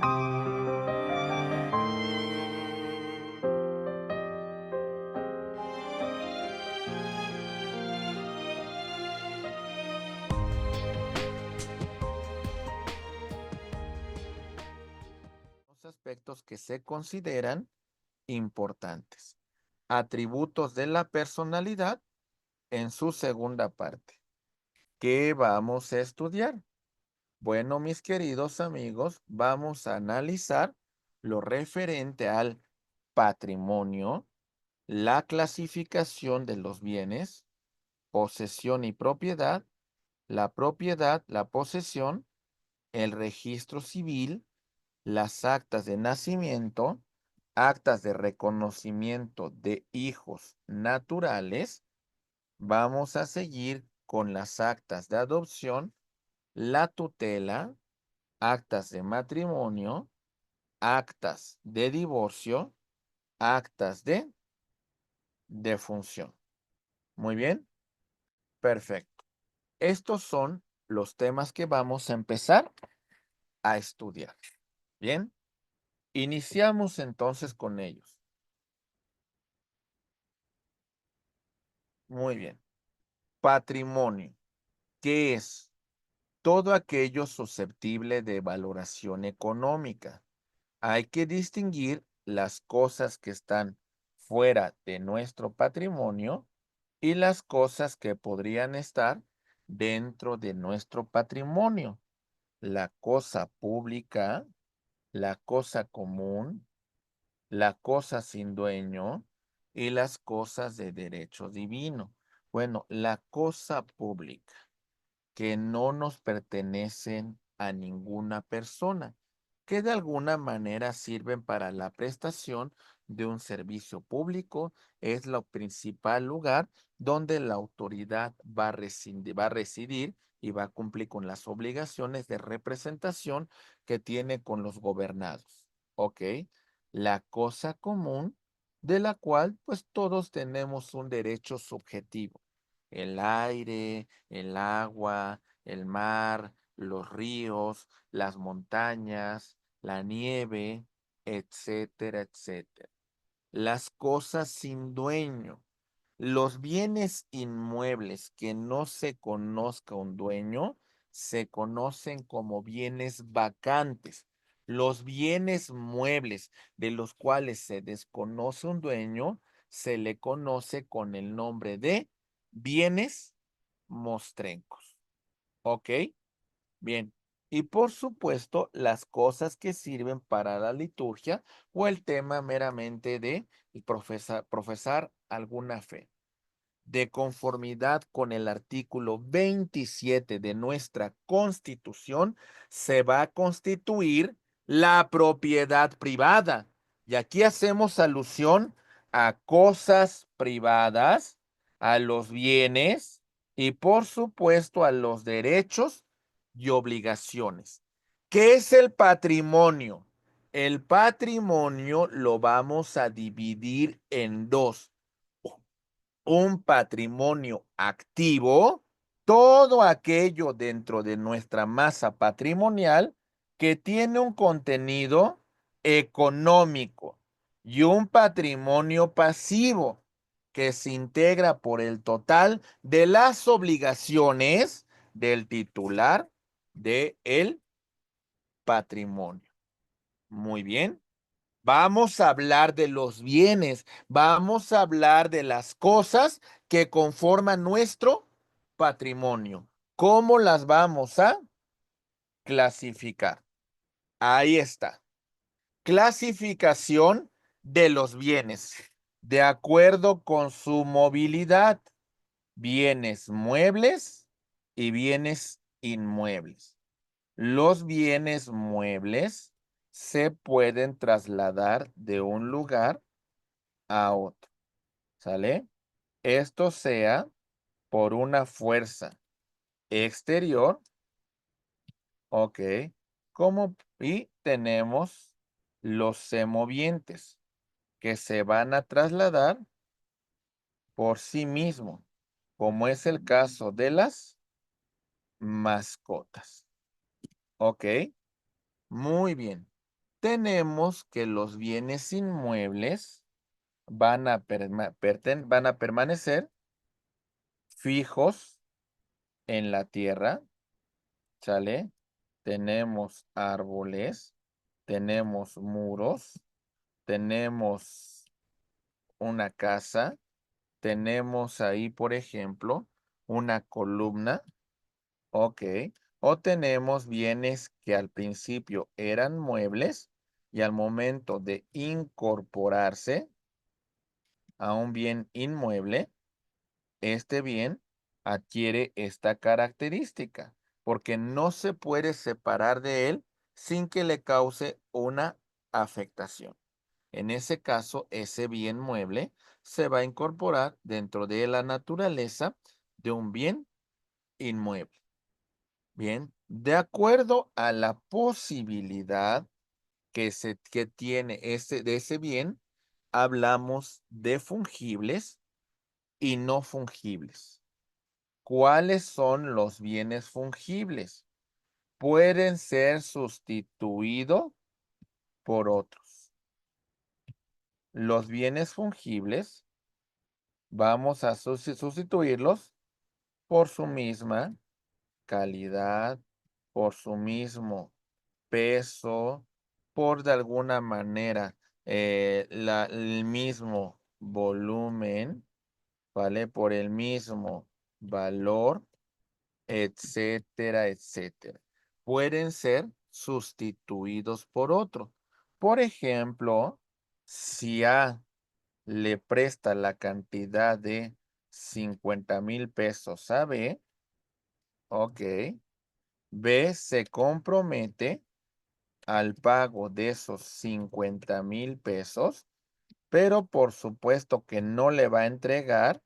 Los aspectos que se consideran importantes. Atributos de la personalidad en su segunda parte. ¿Qué vamos a estudiar? Bueno, mis queridos amigos, vamos a analizar lo referente al patrimonio, la clasificación de los bienes, posesión y propiedad, la posesión, el registro civil, las actas de nacimiento, actas de reconocimiento de hijos naturales. Vamos a seguir con las actas de adopción, la tutela, actas de matrimonio, actas de divorcio, actas de defunción. Muy bien, perfecto. Estos son los temas que vamos a empezar a estudiar. Bien, iniciamos entonces con ellos. Muy bien. Patrimonio. ¿Qué es? Todo aquello susceptible de valoración económica. Hay que distinguir las cosas que están fuera de nuestro patrimonio y las cosas que podrían estar dentro de nuestro patrimonio. La cosa pública, la cosa común, la cosa sin dueño y las cosas de derecho divino. Bueno, la cosa pública, que no nos pertenecen a ninguna persona, que de alguna manera sirven para la prestación de un servicio público, es el principal lugar donde la autoridad va a residir y va a cumplir con las obligaciones de representación que tiene con los gobernados. ¿Ok? La cosa común de la cual pues todos tenemos un derecho subjetivo. El aire, el agua, el mar, los ríos, las montañas, la nieve, etcétera, etcétera. Las cosas sin dueño, los bienes inmuebles que no se conozca un dueño, se conocen como bienes vacantes. Los bienes muebles de los cuales se desconoce un dueño, se le conoce con el nombre de bienes mostrencos. ¿Ok? Bien. Y por supuesto, las cosas que sirven para la liturgia o el tema meramente de profesar alguna fe. De conformidad con el artículo 27 de nuestra Constitución, se va a constituir la propiedad privada. Y aquí hacemos alusión a cosas privadas, a los bienes y por supuesto a los derechos y obligaciones. ¿Qué es el patrimonio? El patrimonio lo vamos a dividir en dos: un patrimonio activo, todo aquello dentro de nuestra masa patrimonial que tiene un contenido económico, y un patrimonio pasivo que se integra por el total de las obligaciones del titular del patrimonio. Muy bien. Vamos a hablar de los bienes, vamos a hablar de las cosas que conforman nuestro patrimonio. ¿Cómo las vamos a clasificar? Ahí está. Clasificación de los bienes, de acuerdo con su movilidad: bienes muebles y bienes inmuebles. Los bienes muebles se pueden trasladar de un lugar a otro, ¿sale? Esto sea por una fuerza exterior, ¿ok? Y tenemos los semovientes que se van a trasladar por sí mismos, como es el caso de las mascotas, ¿ok? Muy bien. tenemos que los bienes inmuebles van a permanecer fijos en la tierra, ¿sale? Tenemos árboles, tenemos muros, tenemos una casa, tenemos ahí, por ejemplo, una columna, ok, o tenemos bienes que al principio eran muebles y al momento de incorporarse a un bien inmueble, este bien adquiere esta característica, porque no se puede separar de él sin que le cause una afectación. En ese caso, ese bien mueble se va a incorporar dentro de la naturaleza de un bien inmueble. Bien, de acuerdo a la posibilidad que tiene de ese bien, hablamos de fungibles y no fungibles. ¿Cuáles son los bienes fungibles? Pueden ser sustituidos por otros. Los bienes fungibles vamos a sustituirlos por su misma calidad, por su mismo peso, por de alguna manera el mismo volumen, ¿vale? Por el mismo valor, etcétera, etcétera. Pueden ser sustituidos por otro. Por ejemplo, si A le presta la cantidad de 50,000 pesos a B, ok, B se compromete al pago de esos 50,000 pesos, pero por supuesto que no le va a entregar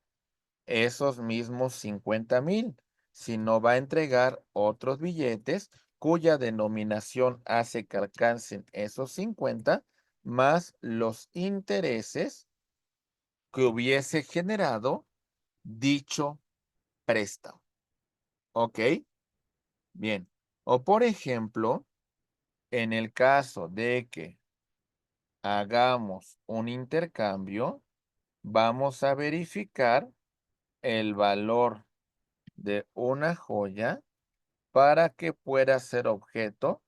esos mismos 50,000, sino va a entregar otros billetes cuya denominación hace que alcancen esos 50 más los intereses que hubiese generado dicho préstamo. ¿Ok? Bien. O por ejemplo, en el caso de que hagamos un intercambio, vamos a verificar el valor de una joya para que pueda ser objeto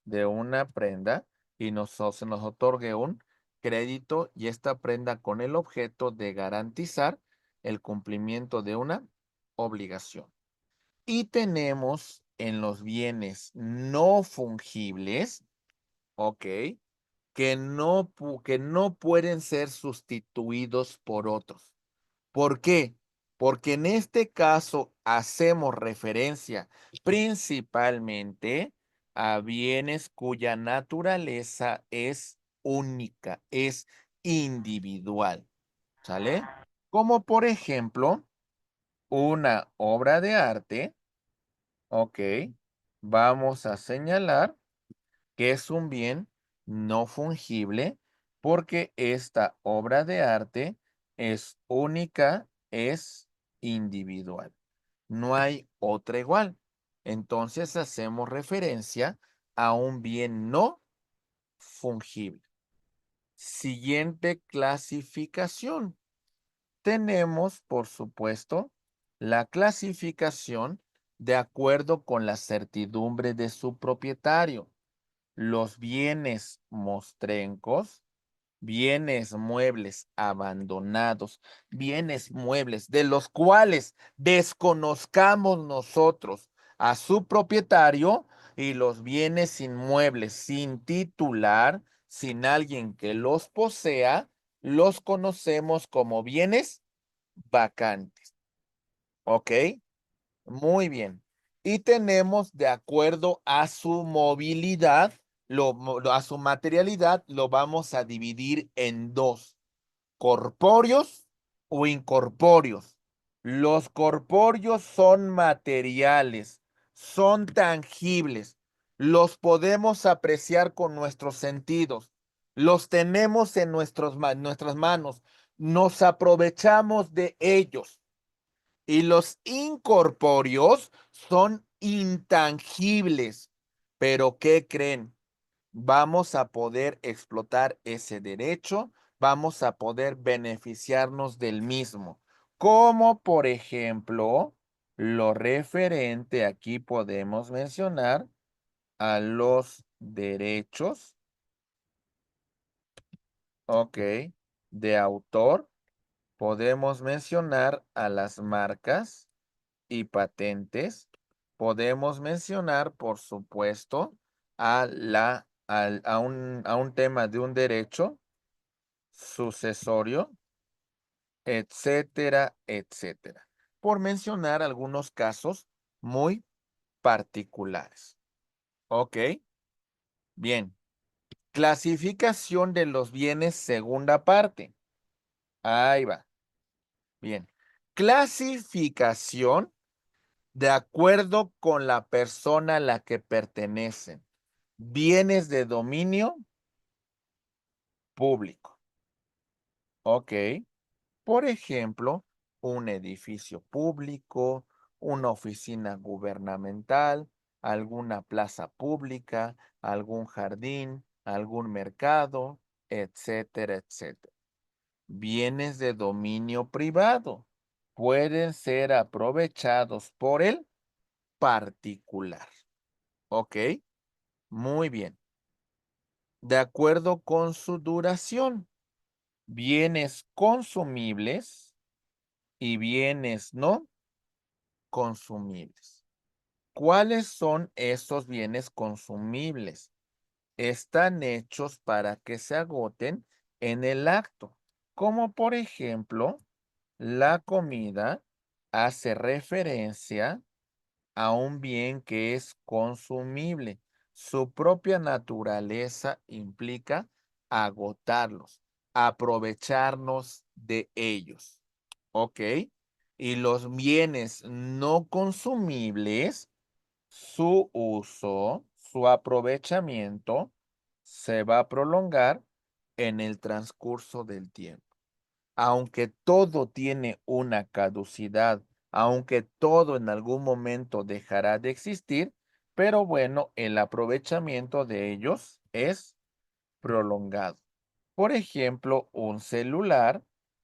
de una prenda y se nos otorgue un crédito y esta prenda con el objeto de garantizar el cumplimiento de una obligación. Y tenemos en los bienes no fungibles, ok, que no pueden ser sustituidos por otros. ¿Por qué? Porque en este caso hacemos referencia principalmente a bienes cuya naturaleza es única, es individual, ¿sale? Como por ejemplo, una obra de arte, ok, vamos a señalar que es un bien no fungible porque esta obra de arte es única, es individual. No hay otra igual. Entonces hacemos referencia a un bien no fungible. Siguiente clasificación. Tenemos, por supuesto, la clasificación de acuerdo con la certidumbre de su propietario. Los bienes mostrencos, bienes muebles abandonados, bienes muebles de los cuales desconozcamos nosotros a su propietario y los bienes inmuebles sin titular, sin alguien que los posea, los conocemos como bienes vacantes. ¿Ok? Muy bien. Y tenemos de acuerdo a su movilidad, a su materialidad, lo vamos a dividir en dos, corpóreos o incorpóreos. Los corpóreos son materiales, son tangibles, los podemos apreciar con nuestros sentidos, los tenemos en nuestras manos, nos aprovechamos de ellos. Y los incorpóreos son intangibles. Pero ¿qué creen? vamos a poder explotar ese derecho, vamos a poder beneficiarnos del mismo. Como por ejemplo, lo referente, aquí podemos mencionar a los derechos, ok, de autor. Podemos mencionar a las marcas y patentes. Podemos mencionar, por supuesto, a un tema de un derecho sucesorio, etcétera, etcétera. Por mencionar algunos casos muy particulares. Ok, bien. Clasificación de los bienes, segunda parte. Ahí va. Bien. Clasificación de acuerdo con la persona a la que pertenecen. Bienes de dominio público. Ok. Por ejemplo, un edificio público, una oficina gubernamental, alguna plaza pública, algún jardín, algún mercado, etcétera, etcétera. Bienes de dominio privado pueden ser aprovechados por el particular. ¿Ok? Muy bien. De acuerdo con su duración, bienes consumibles y bienes no consumibles. ¿Cuáles son esos bienes consumibles? Están hechos para que se agoten en el acto, como por ejemplo, la comida hace referencia a un bien que es consumible. Su propia naturaleza implica agotarlos, aprovecharnos de ellos. ¿Ok? Y los bienes no consumibles, su uso, su aprovechamiento, se va a prolongar en el transcurso del tiempo. Aunque todo tiene una caducidad, aunque todo en algún momento dejará de existir, pero bueno, el aprovechamiento de ellos es prolongado. Por ejemplo, un celular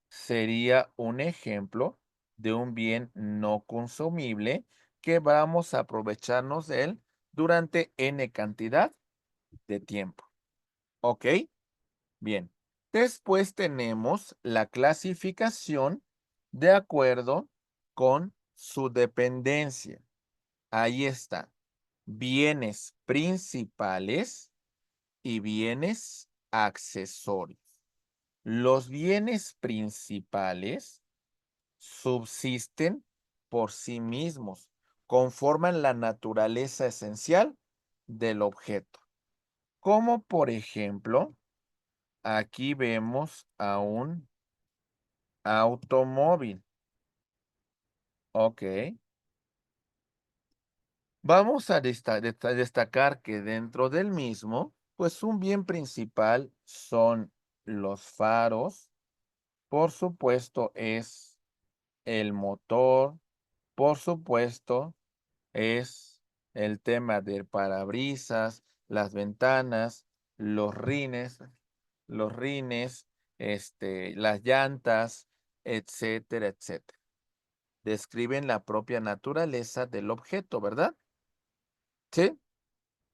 sería un ejemplo de un bien no consumible que vamos a aprovecharnos de él durante n cantidad de tiempo. ¿Ok? Bien. Después tenemos la clasificación de acuerdo con su dependencia. Ahí está. Bienes principales y bienes accesorios. Los bienes principales subsisten por sí mismos, conforman la naturaleza esencial del objeto. Como por ejemplo, aquí vemos a un automóvil. Ok. Vamos a destacar que dentro del mismo, pues un bien principal son los faros. Por supuesto, es el motor. Por supuesto, es el tema del parabrisas, las ventanas, los rines, las llantas, etcétera, etcétera. Describen la propia naturaleza del objeto, ¿verdad? Sí,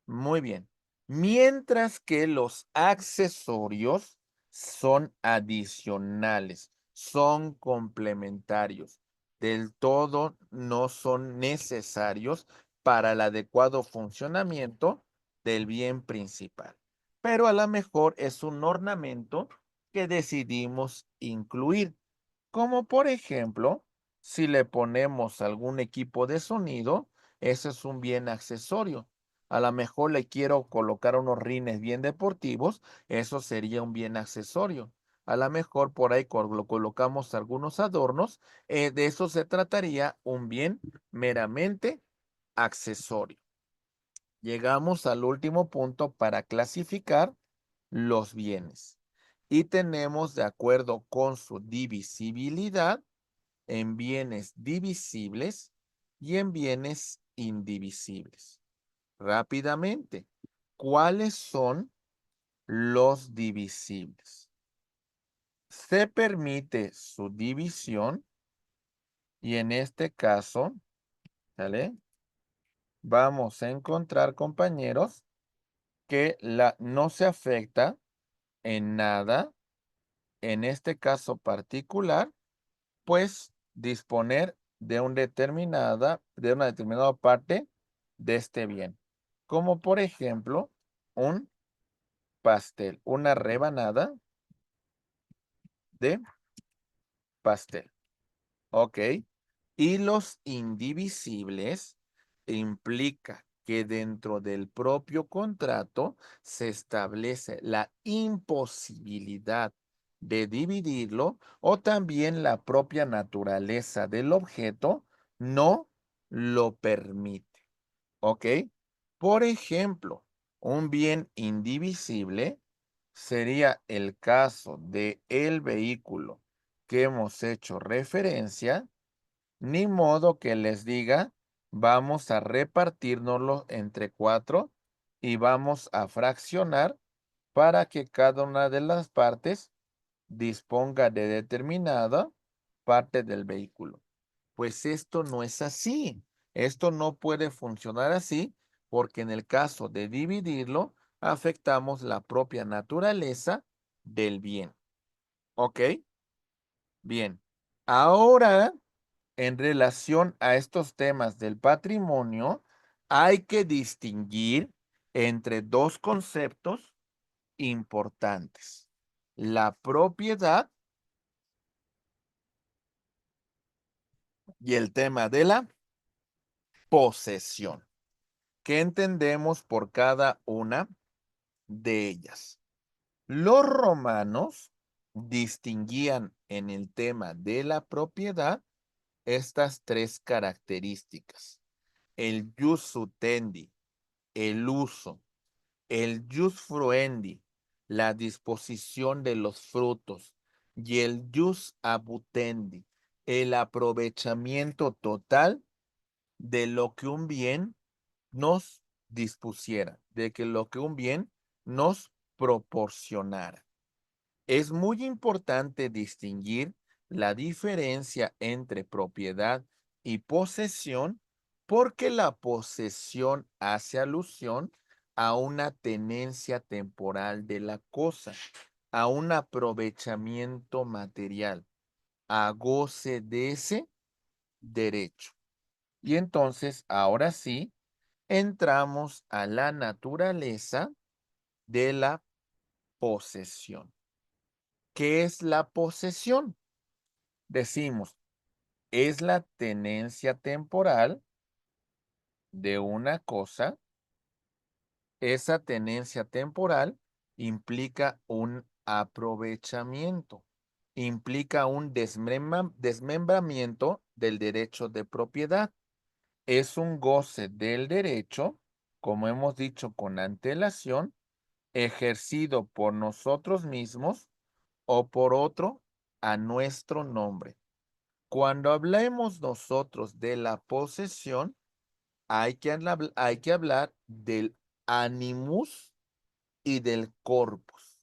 muy bien. Mientras que los accesorios son adicionales, son complementarios, del todo no son necesarios para el adecuado funcionamiento del bien principal. Pero a lo mejor es un ornamento que decidimos incluir, como por ejemplo, si le ponemos algún equipo de sonido, ese es un bien accesorio. A lo mejor le quiero colocar unos rines bien deportivos, eso sería un bien accesorio. A lo mejor por ahí colocamos algunos adornos, de eso se trataría un bien meramente accesorio. Llegamos al último punto para clasificar los bienes. Y tenemos, de acuerdo con su divisibilidad, en bienes divisibles y en bienes indivisibles. Rápidamente, ¿cuáles son los divisibles? Se permite su división y en este caso, ¿sale? Vamos a encontrar, compañeros, que no se afecta en nada, en este caso particular, pues disponer de de una determinada parte de este bien. Como por ejemplo, un pastel, una rebanada de pastel. ¿Ok? Y los indivisibles implica que dentro del propio contrato se establece la imposibilidad de dividirlo o también la propia naturaleza del objeto no lo permite. ¿Ok? Por ejemplo, un bien indivisible sería el caso de el vehículo que hemos hecho referencia, ni modo que les diga, vamos a repartirnoslo entre 4 y vamos a fraccionar para que cada una de las partes disponga de determinada parte del vehículo. Pues esto no es así. Esto no puede funcionar así porque en el caso de dividirlo, afectamos la propia naturaleza del bien. ¿Ok? Bien. Ahora, en relación a estos temas del patrimonio, hay que distinguir entre dos conceptos importantes. La propiedad y el tema de la posesión. ¿Qué entendemos por cada una de ellas? Los romanos distinguían en el tema de la propiedad estas tres características: el jus utendi, el uso; el jus fruendi, la disposición de los frutos; y el jus abutendi, el aprovechamiento total de lo que un bien nos dispusiera, de que lo que un bien nos proporcionara. Es muy importante distinguir la diferencia entre propiedad y posesión porque la posesión hace alusión a una tenencia temporal de la cosa, a un aprovechamiento material, a goce de ese derecho. Y entonces, ahora sí, entramos a la naturaleza de la posesión. ¿Qué es la posesión? Decimos, es la tenencia temporal de una cosa. Esa tenencia temporal implica un aprovechamiento, implica un desmembramiento del derecho de propiedad. Es un goce del derecho, como hemos dicho con antelación, ejercido por nosotros mismos o por otro a nuestro nombre. Cuando hablemos nosotros de la posesión, hay que hablar del animus y del corpus.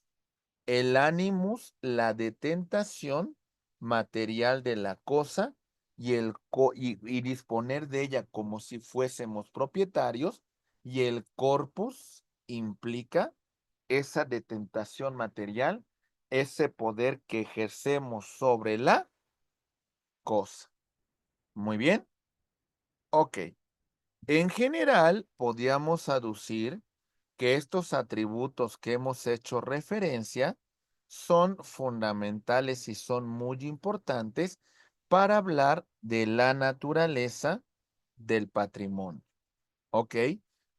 El animus, la detentación material de la cosa y disponer de ella como si fuésemos propietarios, y el corpus implica esa detentación material, ese poder que ejercemos sobre la cosa. Muy bien. Ok. En general, podríamos aducir que estos atributos que hemos hecho referencia son fundamentales y son muy importantes para hablar de la naturaleza del patrimonio. ¿Ok?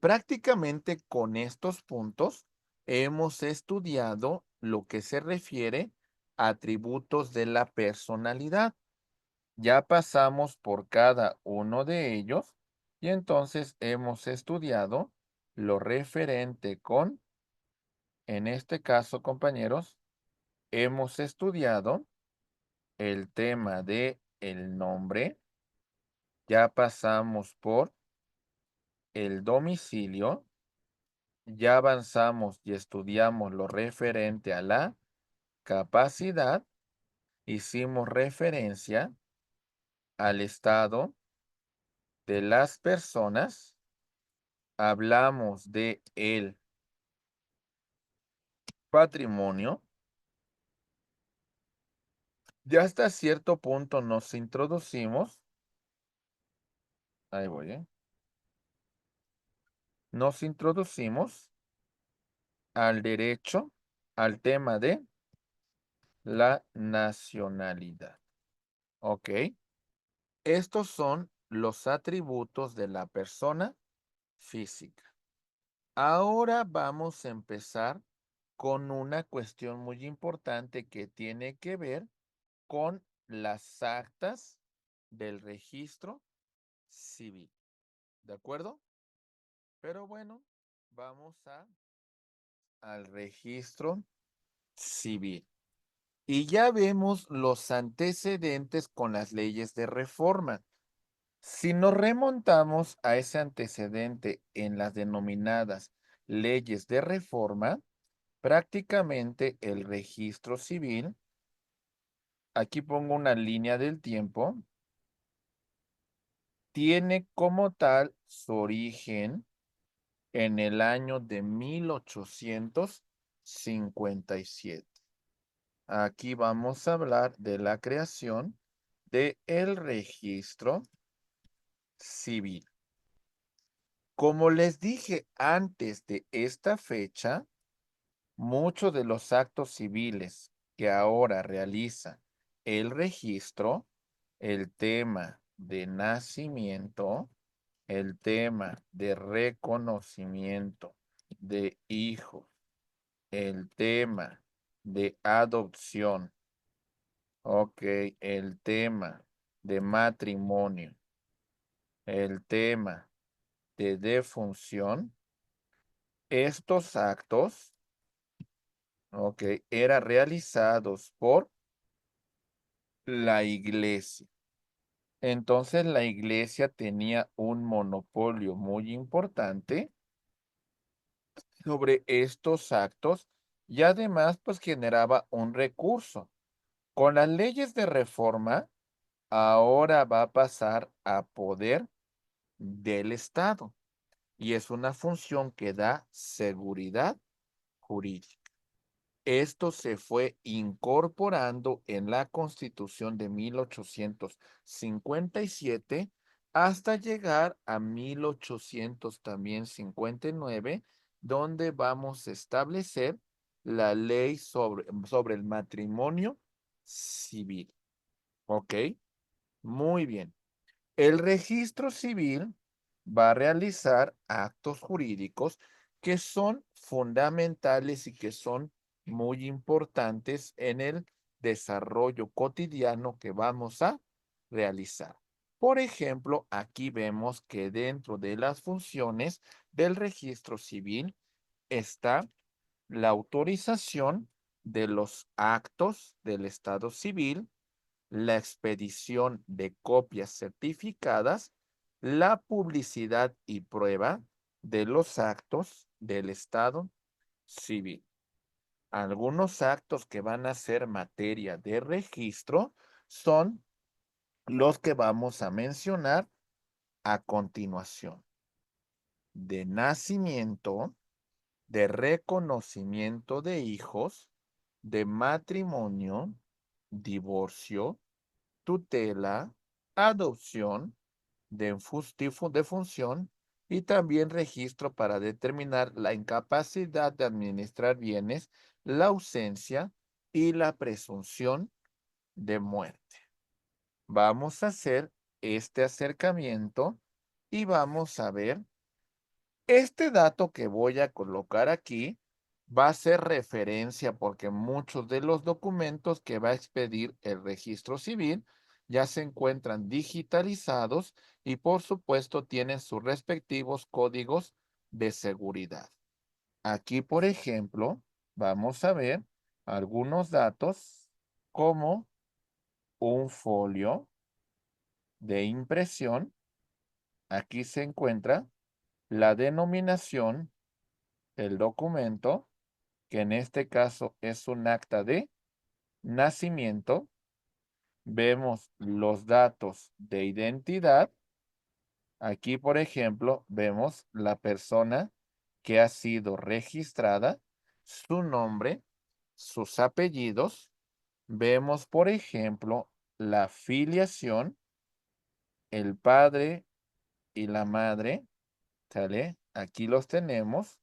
Prácticamente con estos puntos hemos estudiado lo que se refiere a atributos de la personalidad. Ya pasamos por cada uno de ellos y entonces hemos estudiado lo referente con, en este caso, compañeros, hemos estudiado el tema de el nombre, ya pasamos por el domicilio ya avanzamos y estudiamos lo referente a la capacidad, hicimos referencia al estado de las personas, hablamos de el patrimonio, ya hasta cierto punto nos introducimos, ahí voy, nos introducimos al derecho, al tema de la nacionalidad. ¿Ok? Estos son los atributos de la persona física. Ahora vamos a empezar con una cuestión muy importante que tiene que ver con las actas del registro civil. ¿De acuerdo? Pero bueno, vamos al registro civil. Y ya vemos los antecedentes con las leyes de reforma. Si nos remontamos a ese antecedente en las denominadas leyes de reforma, prácticamente el registro civil, aquí pongo una línea del tiempo, tiene como tal su origen en el año de 1857. Aquí vamos a hablar de la creación del registro civil. Como les dije antes de esta fecha, muchos de los actos civiles que ahora realiza el registro, el tema de nacimiento, el tema de reconocimiento de hijos, el tema de adopción, ok, el tema de matrimonio, el tema de defunción, estos actos, ok, eran realizados por la iglesia. Entonces la iglesia tenía un monopolio muy importante sobre estos actos y además pues generaba un recurso. Con las leyes de reforma, ahora va a pasar a poder del Estado y es una función que da seguridad jurídica. Esto se fue incorporando en la Constitución de 1857 hasta llegar a 1800 también 59, donde vamos a establecer la ley sobre el matrimonio civil. ¿Ok? Muy bien. El registro civil va a realizar actos jurídicos que son fundamentales y que son muy importantes en el desarrollo cotidiano que vamos a realizar. Por ejemplo, aquí vemos que dentro de las funciones del registro civil está la autorización de los actos del Estado civil, la expedición de copias certificadas, la publicidad y prueba de los actos del Estado civil. Algunos actos que van a ser materia de registro son los que vamos a mencionar a continuación. De nacimiento, de reconocimiento de hijos, de matrimonio, divorcio, tutela, adopción, de función y también registro para determinar la incapacidad de administrar bienes, la ausencia y la presunción de muerte. Vamos a hacer este acercamiento y vamos a ver este dato que voy a colocar aquí va a ser referencia porque muchos de los documentos que va a expedir el registro civil ya se encuentran digitalizados y por supuesto tienen sus respectivos códigos de seguridad. Aquí, por ejemplo, vamos a ver algunos datos como un folio de impresión. Aquí se encuentra la denominación el documento, que en este caso es un acta de nacimiento. Vemos los datos de identidad. Aquí, por ejemplo, vemos la persona que ha sido registrada, su nombre, sus apellidos. Vemos, por ejemplo, la filiación, el padre y la madre, ¿sale? Aquí los tenemos.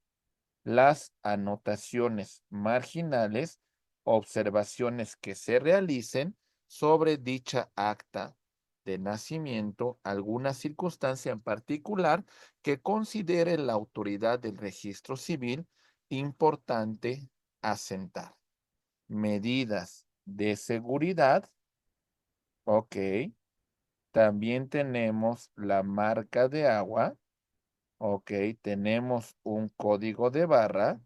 Las anotaciones marginales, observaciones que se realicen sobre dicha acta de nacimiento, alguna circunstancia en particular que considere la autoridad del registro civil importante asentar. Medidas de seguridad, ok. También tenemos la marca de agua, ok. Tenemos un código de barra.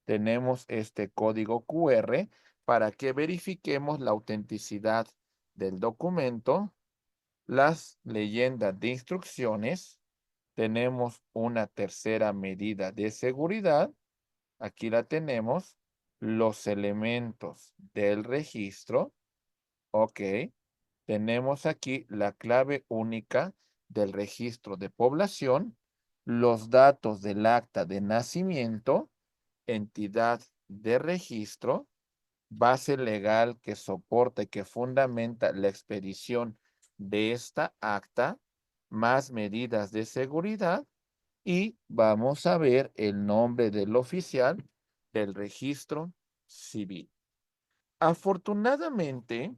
Tenemos este código QR para que verifiquemos la autenticidad del documento, las leyendas de instrucciones. Tenemos una tercera medida de seguridad. Aquí la tenemos. Los elementos del registro. Ok. Tenemos aquí la clave única del registro de población, los datos del acta de nacimiento, entidad de registro, base legal que soporta y que fundamenta la expedición de esta acta, más medidas de seguridad, y vamos a ver el nombre del oficial del registro civil. Afortunadamente,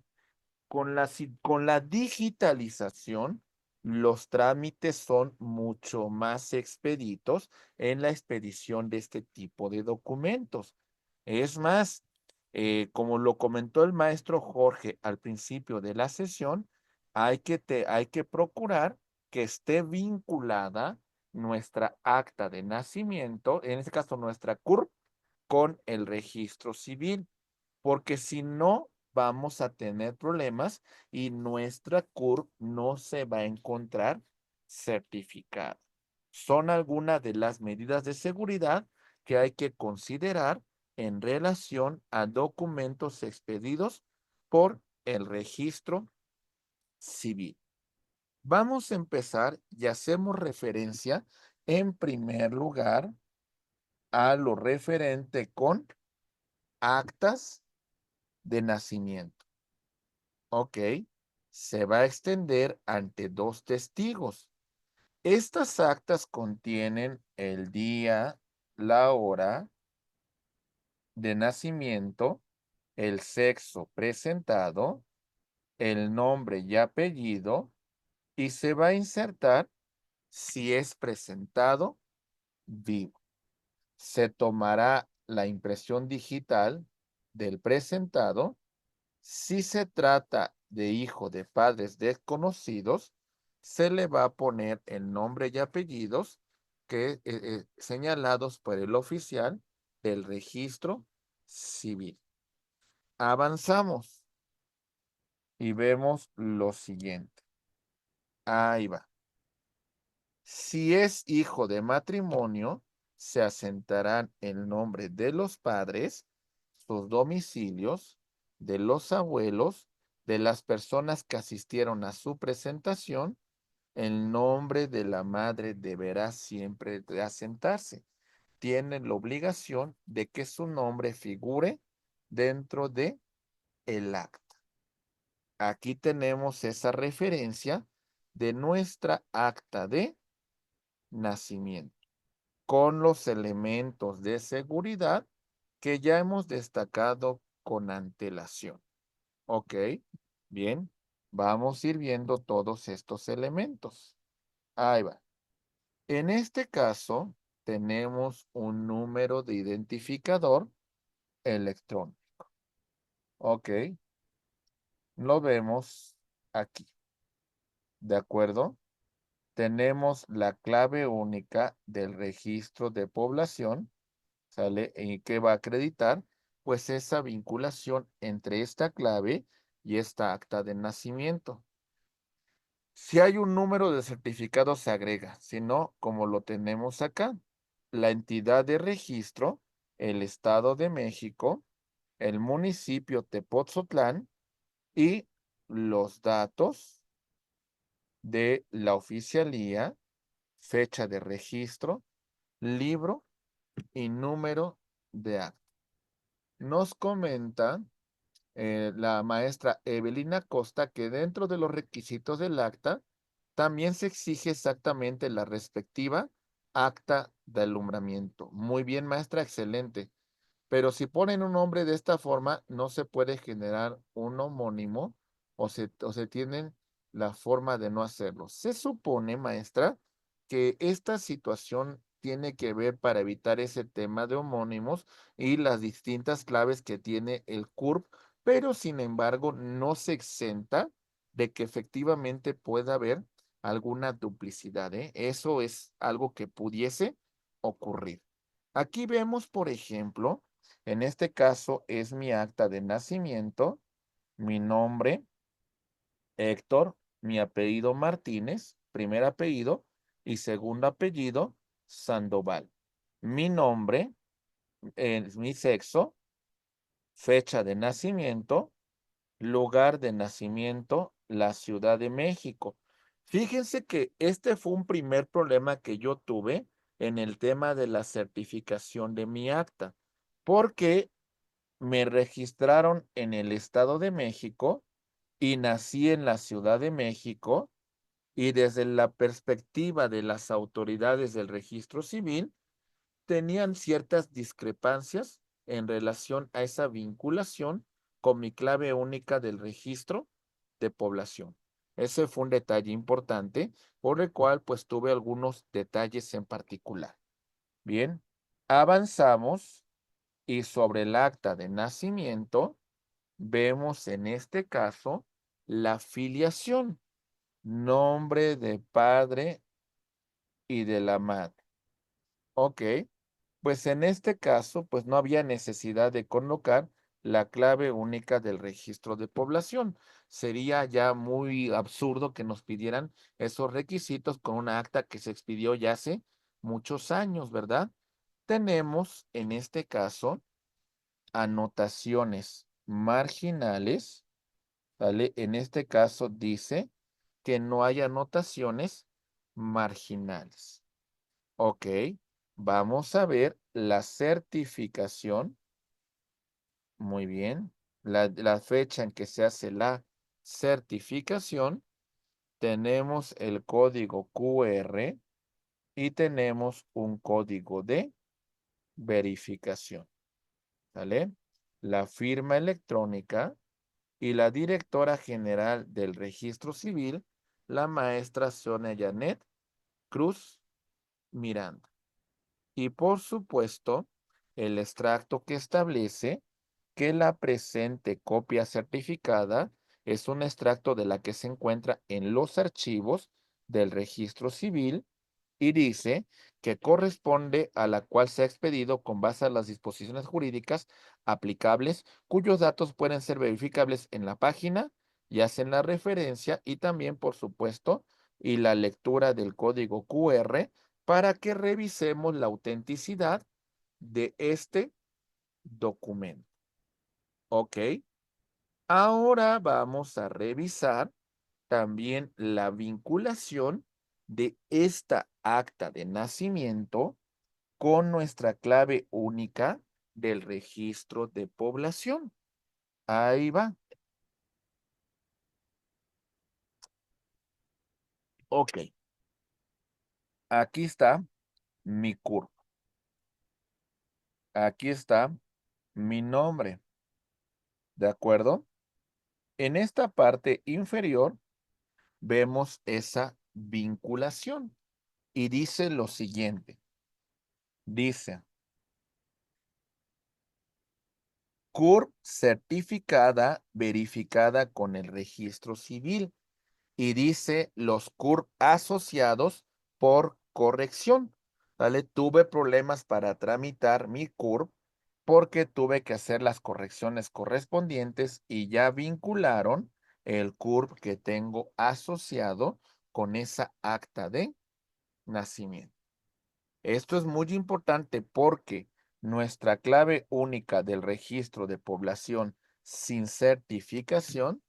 con la digitalización, los trámites son mucho más expeditos en la expedición de este tipo de documentos. Es más, como lo comentó el maestro Jorge al principio de la sesión, hay que procurar que esté vinculada nuestra acta de nacimiento, en este caso nuestra CURP, con el registro civil, porque si no, vamos a tener problemas y nuestra CURP no se va a encontrar certificada. Son algunas de las medidas de seguridad que hay que considerar en relación a documentos expedidos por el registro civil. Vamos a empezar y hacemos referencia en primer lugar a lo referente con actas de nacimiento. Ok, se va a extender ante dos testigos. Estas actas contienen el día, la hora de nacimiento, el sexo presentado, el nombre y apellido, y se va a insertar si es presentado vivo. Se tomará la impresión digital del presentado. Si se trata de hijo de padres desconocidos, se le va a poner el nombre y apellidos que señalados por el oficial del registro civil. Avanzamos y vemos lo siguiente. Ahí va. Si es hijo de matrimonio, se asentarán el nombre de los padres, sus domicilios, de los abuelos, de las personas que asistieron a su presentación. El nombre de la madre deberá siempre de asentarse. Tienen la obligación de que su nombre figure dentro de el acta. Aquí tenemos esa referencia de nuestra acta de nacimiento, con los elementos de seguridad que ya hemos destacado con antelación. Ok, bien, vamos a ir viendo todos estos elementos. Ahí va. En este caso, tenemos un número de identificador electrónico. Ok, lo vemos aquí. ¿De acuerdo? Tenemos la clave única del registro de población, ¿sale? ¿Y qué va a acreditar? Pues esa vinculación entre esta clave y esta acta de nacimiento. Si hay un número de certificado se agrega, si no, como lo tenemos acá, la entidad de registro, el Estado de México, el municipio Tepotzotlán y los datos de la oficialía, fecha de registro, libro y número de acta. Nos comenta la maestra Evelina Costa que dentro de los requisitos del acta también se exige exactamente la respectiva acta de alumbramiento. Muy bien, maestra, excelente. Pero si ponen un nombre de esta forma, no se puede generar un homónimo o se tienen la forma de no hacerlo. Se supone, maestra, que esta situación tiene que ver para evitar ese tema de homónimos y las distintas claves que tiene el CURP, pero sin embargo no se exenta de que efectivamente pueda haber alguna duplicidad, ¿eh? Eso es algo que pudiese ocurrir. Aquí vemos, por ejemplo, en este caso es mi acta de nacimiento, mi nombre, Héctor, mi apellido Martínez, primer apellido, y segundo apellido, Sandoval. Mi nombre, mi sexo, fecha de nacimiento, lugar de nacimiento, la Ciudad de México. Fíjense que este fue un primer problema que yo tuve en el tema de la certificación de mi acta, porque me registraron en el Estado de México y nací en la Ciudad de México, y desde la perspectiva de las autoridades del registro civil tenían ciertas discrepancias en relación a esa vinculación con mi clave única del registro de población. Ese fue un detalle importante, por el cual pues tuve algunos detalles en particular. Bien, avanzamos y sobre el acta de nacimiento vemos en este caso la filiación, nombre de padre y de la madre. Ok, pues en este caso, pues no había necesidad de colocar la clave única del registro de población. Sería ya muy absurdo que nos pidieran esos requisitos con una acta que se expidió ya hace muchos años, ¿verdad? Tenemos en este caso anotaciones marginales, ¿vale? En este caso dice que no hay anotaciones marginales. Ok, vamos a ver la certificación. Muy bien. La fecha en que se hace la certificación. Tenemos el código QR y tenemos un código de verificación. ¿Vale? La firma electrónica y la directora general del Registro Civil, la maestra Sonia Janet Cruz Miranda. Y por supuesto, el extracto que establece que la presente copia certificada es un extracto de la que se encuentra en los archivos del Registro Civil y dice que corresponde a la cual se ha expedido con base a las disposiciones jurídicas aplicables, cuyos datos pueden ser verificables en la página y hacen la referencia y también, por supuesto, y la lectura del código QR para que revisemos la autenticidad de este documento. ¿Ok? Ahora vamos a revisar también la vinculación de esta acta de nacimiento con nuestra clave única del registro de población. Ahí va. Ok. Aquí está mi CURP. Aquí está mi nombre. ¿De acuerdo? En esta parte inferior vemos esa vinculación y dice lo siguiente. Dice, CURP certificada, verificada con el registro civil. Y dice los CURP asociados por corrección. ¿Vale? Tuve problemas para tramitar mi CURP porque tuve que hacer las correcciones correspondientes y ya vincularon el CURP que tengo asociado con esa acta de nacimiento. Esto es muy importante porque nuestra clave única del registro de población sin certificación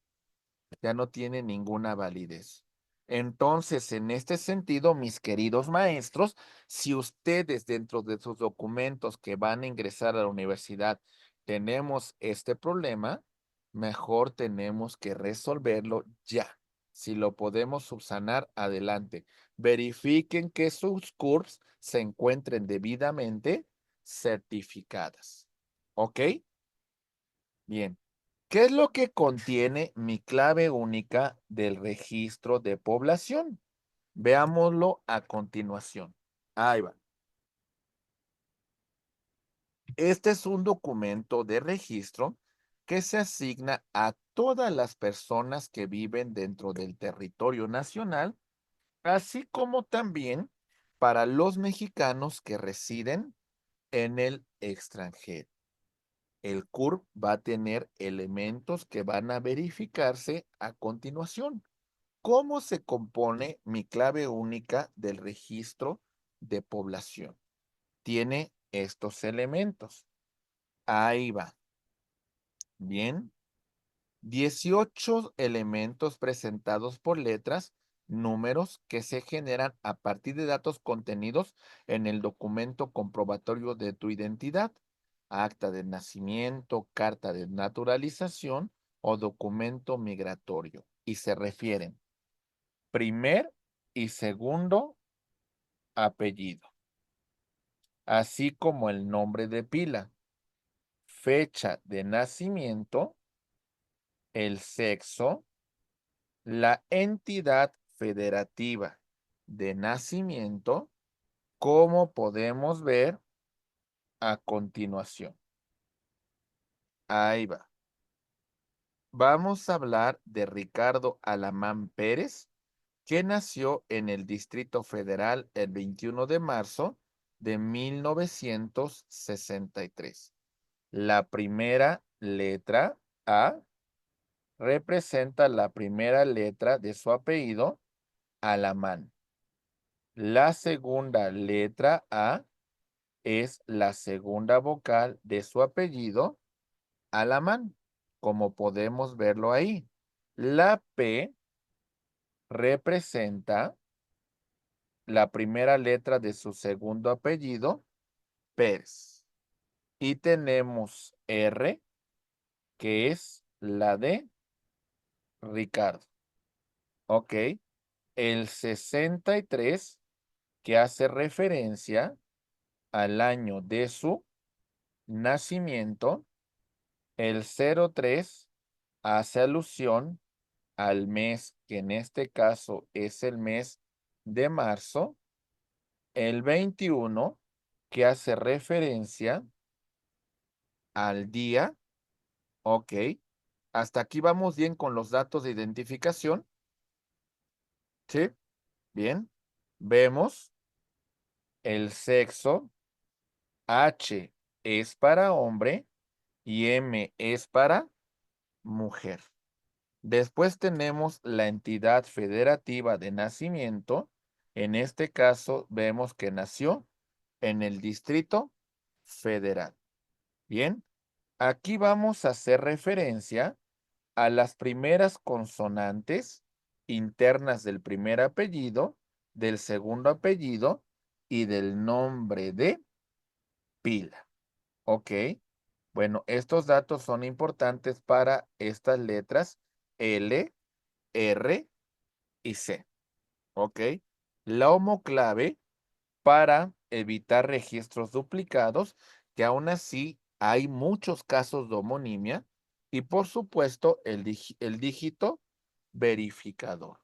ya no tiene ninguna validez. Entonces, en este sentido, mis queridos maestros, si ustedes dentro de sus documentos que van a ingresar a la universidad tenemos este problema, mejor tenemos que resolverlo ya. Si lo podemos subsanar, adelante. Verifiquen que sus CURPS se encuentren debidamente certificadas. ¿Ok? Bien. ¿Qué es lo que contiene mi clave única del registro de población? Veámoslo a continuación. Ahí va. Este es un documento de registro que se asigna a todas las personas que viven dentro del territorio nacional, así como también para los mexicanos que residen en el extranjero. El CURP va a tener elementos que van a verificarse a continuación. ¿Cómo se compone mi clave única del registro de población? Tiene estos elementos. Ahí va. Bien. 18 elementos presentados por letras, números que se generan a partir de datos contenidos en el documento comprobatorio de tu identidad, acta de nacimiento, carta de naturalización o documento migratorio. Y se refieren primer y segundo apellido, así como el nombre de pila, fecha de nacimiento, el sexo, la entidad federativa de nacimiento, como podemos ver a continuación. Ahí va. Vamos a hablar de Ricardo Alamán Pérez, que nació en el Distrito Federal el 21 de marzo de 1963. La primera letra A representa la primera letra de su apellido, Alamán. La segunda letra A es la segunda vocal de su apellido, Alamán, como podemos verlo ahí. La P representa la primera letra de su segundo apellido, Pérez. Y tenemos R, que es la de Ricardo. Ok. El 63, que hace referencia al año de su nacimiento. El 03 hace alusión al mes, que en este caso es el mes de marzo. El 21, que hace referencia al día. Ok. Hasta aquí vamos bien con los datos de identificación. ¿Sí? Bien. Vemos el sexo. H es para hombre y M es para mujer. Después tenemos la entidad federativa de nacimiento. En este caso vemos que nació en el Distrito Federal. Bien, aquí vamos a hacer referencia a las primeras consonantes internas del primer apellido, del segundo apellido y del nombre de pila. Ok, bueno, estos datos son importantes para estas letras L, R y C. Ok, la homoclave para evitar registros duplicados, que aún así hay muchos casos de homonimia, y por supuesto el dígito verificador.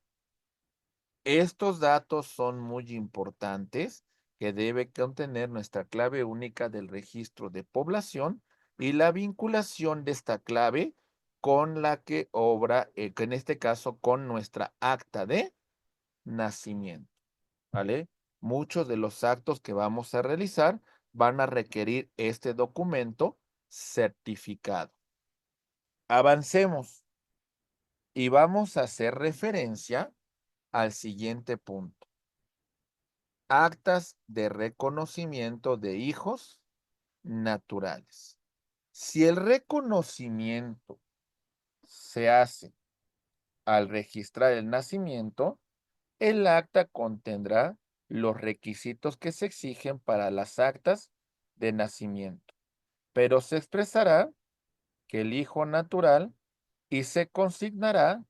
Estos datos son muy importantes que debe contener nuestra clave única del registro de población y la vinculación de esta clave con la que obra, que en este caso con nuestra acta de nacimiento. ¿Vale? Muchos de los actos que vamos a realizar van a requerir este documento certificado. Avancemos y vamos a hacer referencia al siguiente punto. actas de reconocimiento de hijos naturales. Si el reconocimiento se hace al registrar el nacimiento, el acta contendrá los requisitos que se exigen para las actas de nacimiento, pero se expresará que el hijo natural y se consignará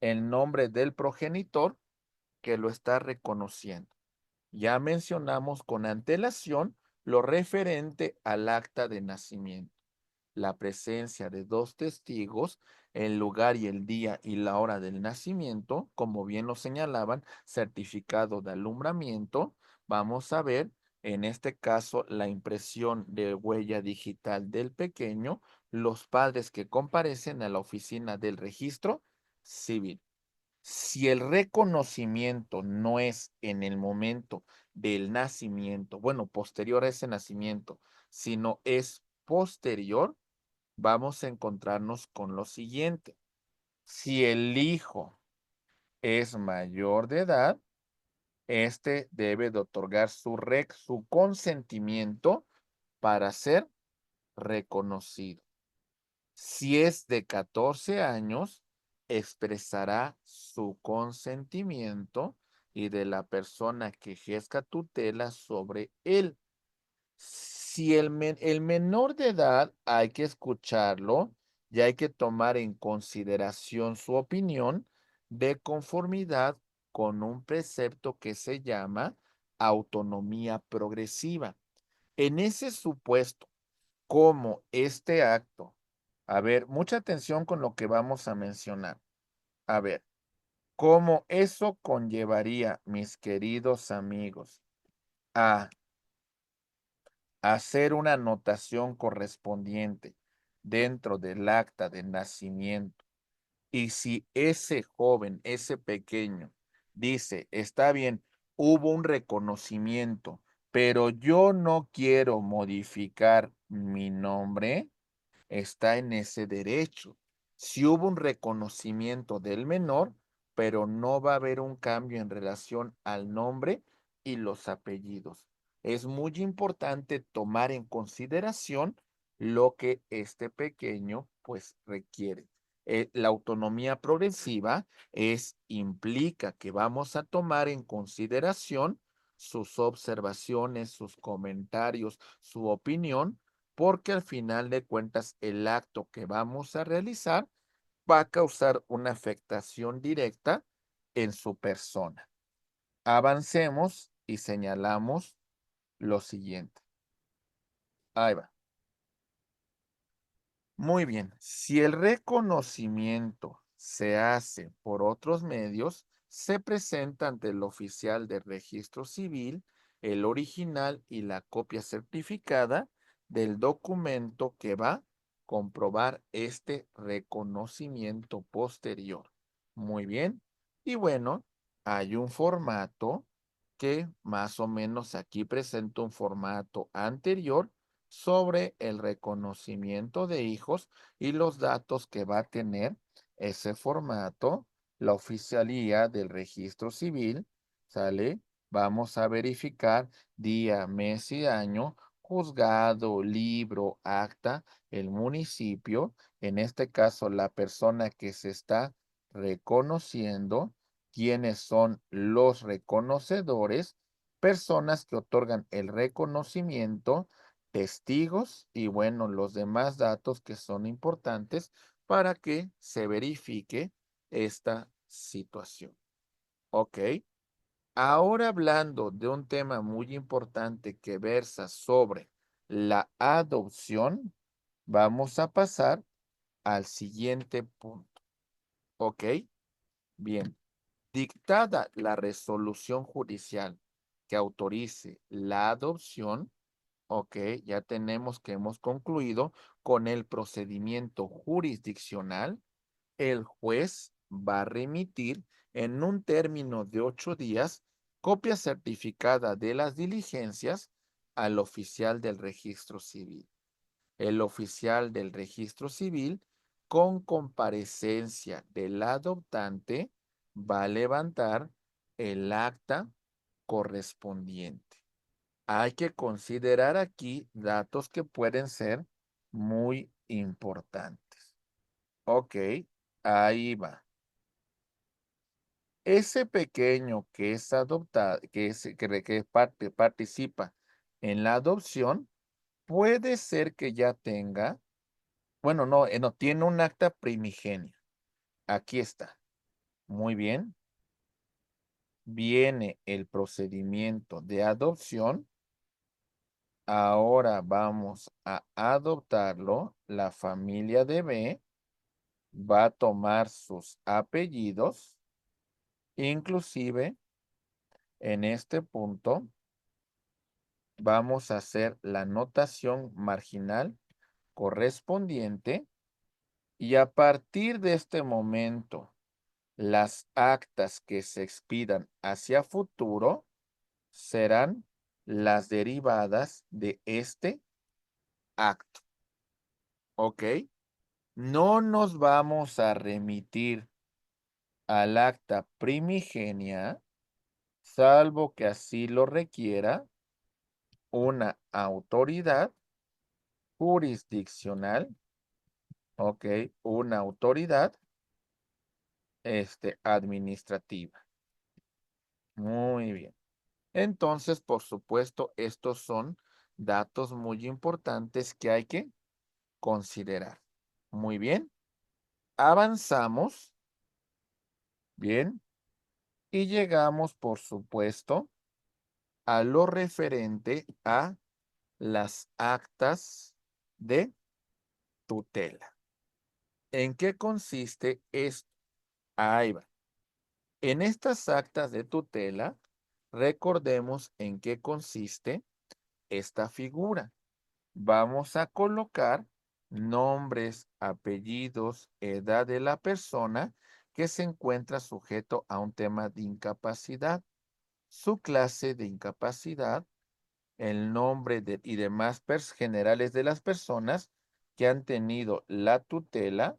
el nombre del progenitor que lo está reconociendo. Ya mencionamos con antelación lo referente al acta de nacimiento. La presencia de dos testigos, el lugar y el día y la hora del nacimiento, como bien lo señalaban, certificado de alumbramiento. Vamos a ver, en este caso, la impresión de huella digital del pequeño, los padres que comparecen a la oficina del registro civil. Si el reconocimiento no es en el momento del nacimiento, bueno, posterior a ese nacimiento, sino es posterior, vamos a encontrarnos con lo siguiente. Si el hijo es mayor de edad, este debe de otorgar su consentimiento para ser reconocido. Si es de 14 años, expresará su consentimiento y de la persona que ejerza tutela sobre él. Si el menor de edad hay que escucharlo y hay que tomar en consideración su opinión de conformidad con un precepto que se llama autonomía progresiva. En ese supuesto, como este acto, a ver, mucha atención con lo que vamos a mencionar. A ver, cómo eso conllevaría, mis queridos amigos, a hacer una anotación correspondiente dentro del acta de nacimiento. Y si ese joven, ese pequeño, dice, está bien, hubo un reconocimiento, pero yo no quiero modificar mi nombre, está en ese derecho. Si hubo un reconocimiento del menor, pero no va a haber un cambio en relación al nombre y los apellidos. Es muy importante tomar en consideración lo que este pequeño pues requiere. La autonomía progresiva implica que vamos a tomar en consideración sus observaciones, sus comentarios, su opinión, porque al final de cuentas el acto que vamos a realizar va a causar una afectación directa en su persona. Avancemos y señalamos lo siguiente. Ahí va. Muy bien, si el reconocimiento se hace por otros medios, se presenta ante el oficial de registro civil el original y la copia certificada del documento que va a comprobar este reconocimiento posterior. Muy bien, y bueno, hay un formato que más o menos aquí presenta un formato anterior sobre el reconocimiento de hijos y los datos que va a tener ese formato, la oficialía del registro civil, ¿sale? Vamos a verificar día, mes y año, juzgado, libro, acta, el municipio, en este caso la persona que se está reconociendo, quiénes son los reconocedores, personas que otorgan el reconocimiento, testigos y bueno, los demás datos que son importantes para que se verifique esta situación. Ok. Ahora hablando de un tema muy importante que versa sobre la adopción, vamos a pasar al siguiente punto. Ok. Bien. Dictada la resolución judicial que autorice la adopción, ok, ya tenemos que hemos concluido con el procedimiento jurisdiccional. El juez va a remitir en un término de 8 días copia certificada de las diligencias al oficial del registro civil. El oficial del registro civil, con comparecencia del adoptante, va a levantar el acta correspondiente. Hay que considerar aquí datos que pueden ser muy importantes. Ok, ahí va. Ese pequeño que es adoptado, que participa en la adopción, puede ser que ya tenga, bueno, no, tiene un acta primigenia. Aquí está. Muy bien. Viene el procedimiento de adopción. Ahora vamos a adoptarlo. La familia de B va a tomar sus apellidos. Inclusive, en este punto, vamos a hacer la notación marginal correspondiente y a partir de este momento, las actas que se expidan hacia futuro serán las derivadas de este acto. ¿Ok? No nos vamos a remitir al acta primigenia, salvo que así lo requiera una autoridad jurisdiccional, ¿ok? Una autoridad administrativa. Muy bien. Entonces, por supuesto, estos son datos muy importantes que hay que considerar. Muy bien. Avanzamos. Bien. Y llegamos, por supuesto, a lo referente a las actas de tutela. ¿En qué consiste esto? Ahí va. En estas actas de tutela, recordemos en qué consiste esta figura. Vamos a colocar nombres, apellidos, edad de la persona que se encuentra sujeto a un tema de incapacidad, su clase de incapacidad, el nombre y demás generales de las personas que han tenido la tutela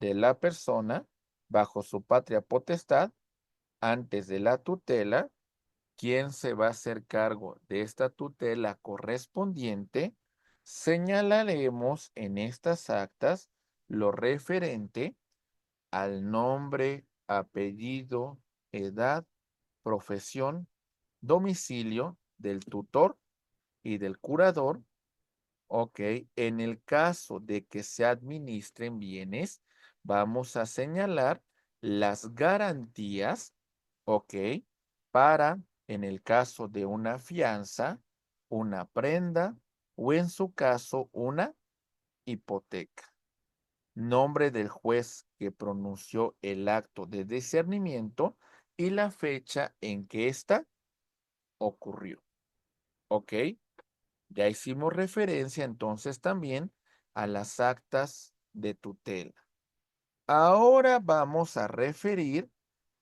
de la persona bajo su patria potestad antes de la tutela, quién se va a hacer cargo de esta tutela correspondiente, señalaremos en estas actas lo referente al nombre, apellido, edad, profesión, domicilio del tutor y del curador. Ok, en el caso de que se administren bienes, vamos a señalar las garantías, ok, para, en el caso de una fianza, una prenda o en su caso una hipoteca. Nombre del juez que pronunció el acto de discernimiento y la fecha en que ésta ocurrió. ¿Ok? Ya hicimos referencia entonces también a las actas de tutela. Ahora vamos a referir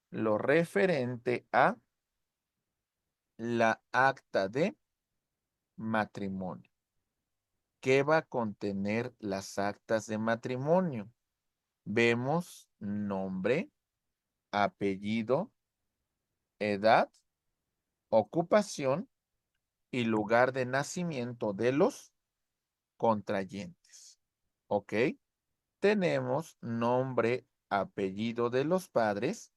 lo referente a la acta de matrimonio. ¿Qué va a contener las actas de matrimonio? Vemos nombre, apellido, edad, ocupación y lugar de nacimiento de los contrayentes. ¿Ok? Tenemos nombre, apellido de los padres,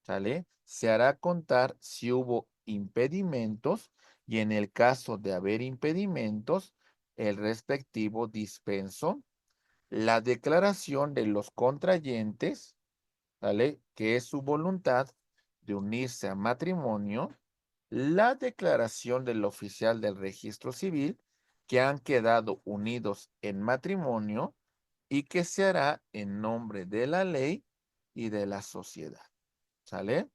¿sale? Se hará contar si hubo impedimentos y en el caso de haber impedimentos, el respectivo dispenso, la declaración de los contrayentes, ¿sale? Que es su voluntad de unirse a matrimonio, la declaración del oficial del registro civil que han quedado unidos en matrimonio y que se hará en nombre de la ley y de la sociedad. ¿Sale?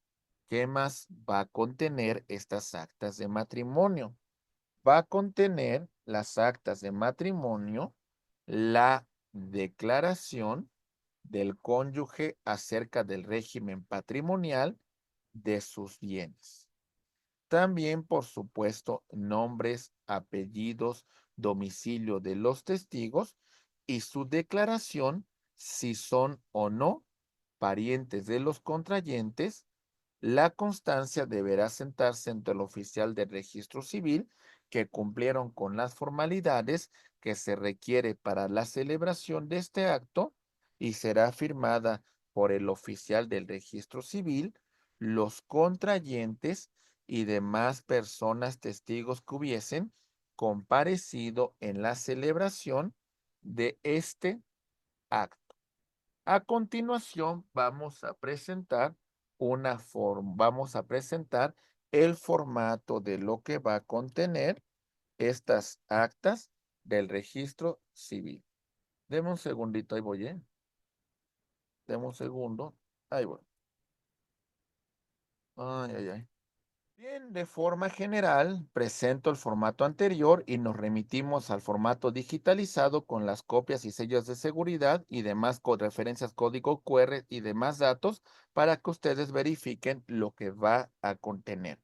¿Qué más va a contener estas actas de matrimonio? Va a contener las actas de matrimonio, la declaración del cónyuge acerca del régimen patrimonial de sus bienes. También, por supuesto, nombres, apellidos, domicilio de los testigos y su declaración si son o no parientes de los contrayentes, La constancia deberá sentarse ante el oficial del registro civil que cumplieron con las formalidades que se requiere para la celebración de este acto y será firmada por el oficial del registro civil, los contrayentes y demás personas testigos que hubiesen comparecido en la celebración de este acto. A continuación, vamos a presentar el formato de lo que va a contener estas actas del registro civil. Deme un segundito, ahí voy, ¿eh? Deme un segundo, ahí voy. Ay, ay, ay. Bien, de forma general, presento el formato anterior y nos remitimos al formato digitalizado con las copias y sellos de seguridad y demás referencias código QR y demás datos para que ustedes verifiquen lo que va a contener.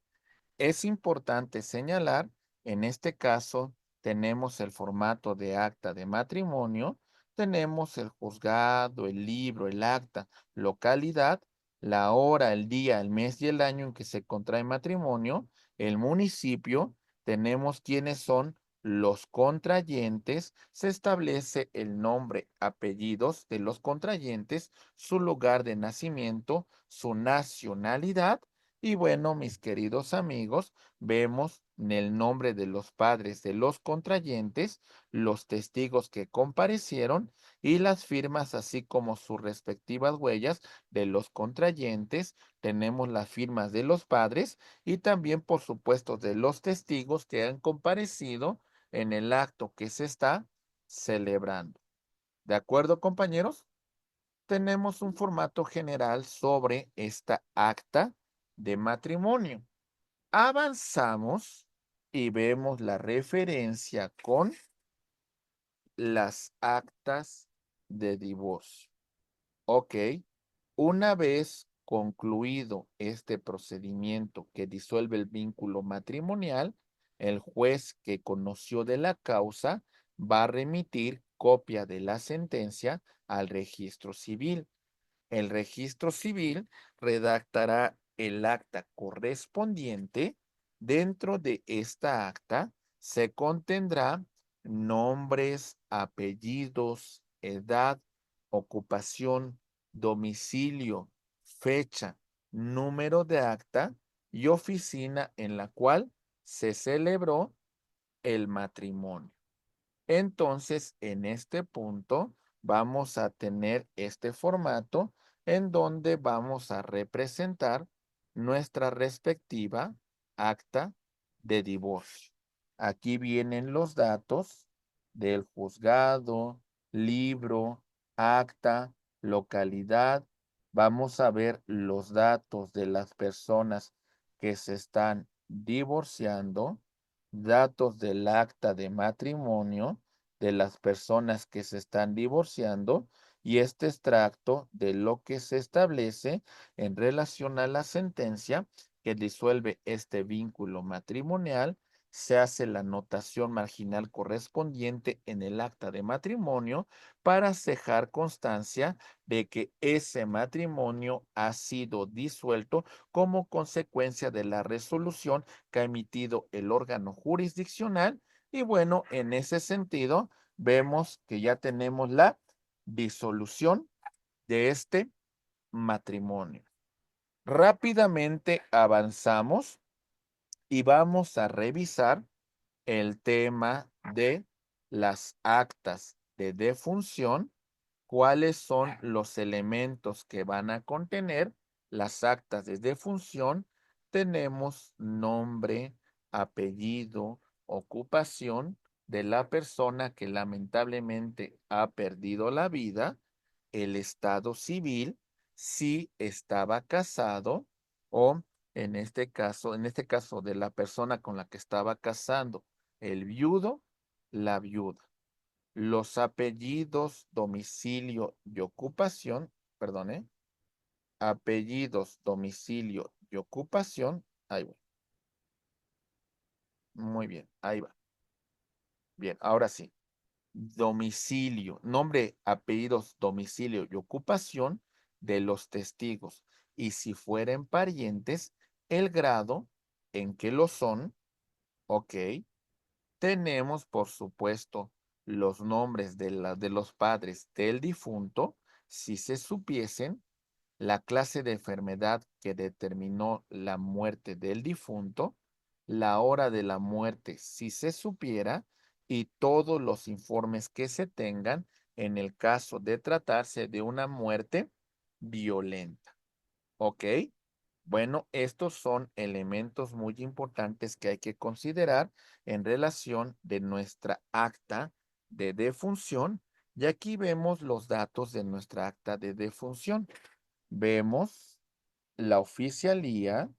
Es importante señalar, en este caso, tenemos el formato de acta de matrimonio, tenemos el juzgado, el libro, el acta, localidad, la hora, el día, el mes y el año en que se contrae matrimonio, el municipio, tenemos quiénes son los contrayentes, se establece el nombre, apellidos de los contrayentes, su lugar de nacimiento, su nacionalidad y bueno, mis queridos amigos, vemos en el nombre de los padres de los contrayentes, los testigos que comparecieron y las firmas, así como sus respectivas huellas de los contrayentes. Tenemos las firmas de los padres y también, por supuesto, de los testigos que han comparecido en el acto que se está celebrando. ¿De acuerdo, compañeros? Tenemos un formato general sobre esta acta de matrimonio. Avanzamos y vemos la referencia con las actas de divorcio. Ok, una vez concluido este procedimiento que disuelve el vínculo matrimonial, el juez que conoció de la causa va a remitir copia de la sentencia al registro civil. El registro civil redactará el acta correspondiente. Dentro de esta acta se contendrá nombres, apellidos, edad, ocupación, domicilio, fecha, número de acta y oficina en la cual se celebró el matrimonio. Entonces, en este punto vamos a tener este formato en donde vamos a representar nuestra respectiva acta de divorcio. Aquí vienen los datos del juzgado, libro, acta, localidad. Vamos a ver los datos de las personas que se están divorciando, datos del acta de matrimonio de las personas que se están divorciando y este extracto de lo que se establece en relación a la sentencia que disuelve este vínculo matrimonial. Se hace la anotación marginal correspondiente en el acta de matrimonio para cejar constancia de que ese matrimonio ha sido disuelto como consecuencia de la resolución que ha emitido el órgano jurisdiccional. Y bueno, en ese sentido, vemos que ya tenemos la disolución de este matrimonio. Rápidamente avanzamos y vamos a revisar el tema de las actas de defunción, cuáles son los elementos que van a contener las actas de defunción. Tenemos nombre, apellido, ocupación de la persona que lamentablemente ha perdido la vida, el estado civil, si estaba casado o en este caso de la persona con la que estaba casando, el viudo, la viuda. Los apellidos, domicilio y ocupación, perdone, apellidos, domicilio y ocupación, ahí va. Muy bien, ahí va. Bien, ahora sí. Domicilio, nombre, apellidos, domicilio y ocupación de los testigos. y si fueren parientes, el grado en que lo son, ¿ok? Tenemos, por supuesto, los nombres de los padres del difunto, si se supiesen, la clase de enfermedad que determinó la muerte del difunto, la hora de la muerte si se supiera y todos los informes que se tengan en el caso de tratarse de una muerte violenta. ¿Ok? Bueno, estos son elementos muy importantes que hay que considerar en relación de nuestra acta de defunción. Y aquí vemos los datos de nuestra acta de defunción. Vemos la oficialía,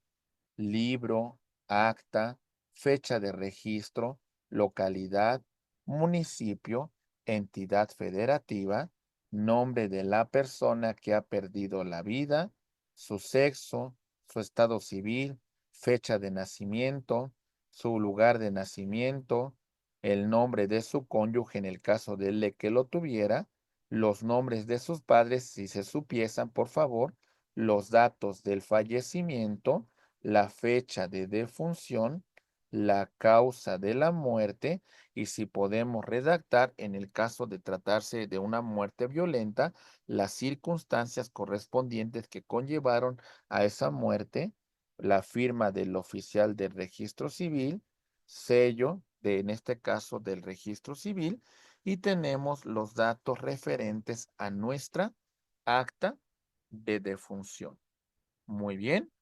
libro, acta, fecha de registro, localidad, municipio, entidad federativa, nombre de la persona que ha perdido la vida, su sexo, su estado civil, fecha de nacimiento, su lugar de nacimiento, el nombre de su cónyuge en el caso de él que lo tuviera, los nombres de sus padres si se supiesen, por favor, los datos del fallecimiento, la fecha de defunción, la causa de la muerte y si podemos redactar en el caso de tratarse de una muerte violenta, las circunstancias correspondientes que conllevaron a esa muerte, la firma del oficial del registro civil, sello de, en este caso, del registro civil y tenemos los datos referentes a nuestra acta de defunción. Muy bien.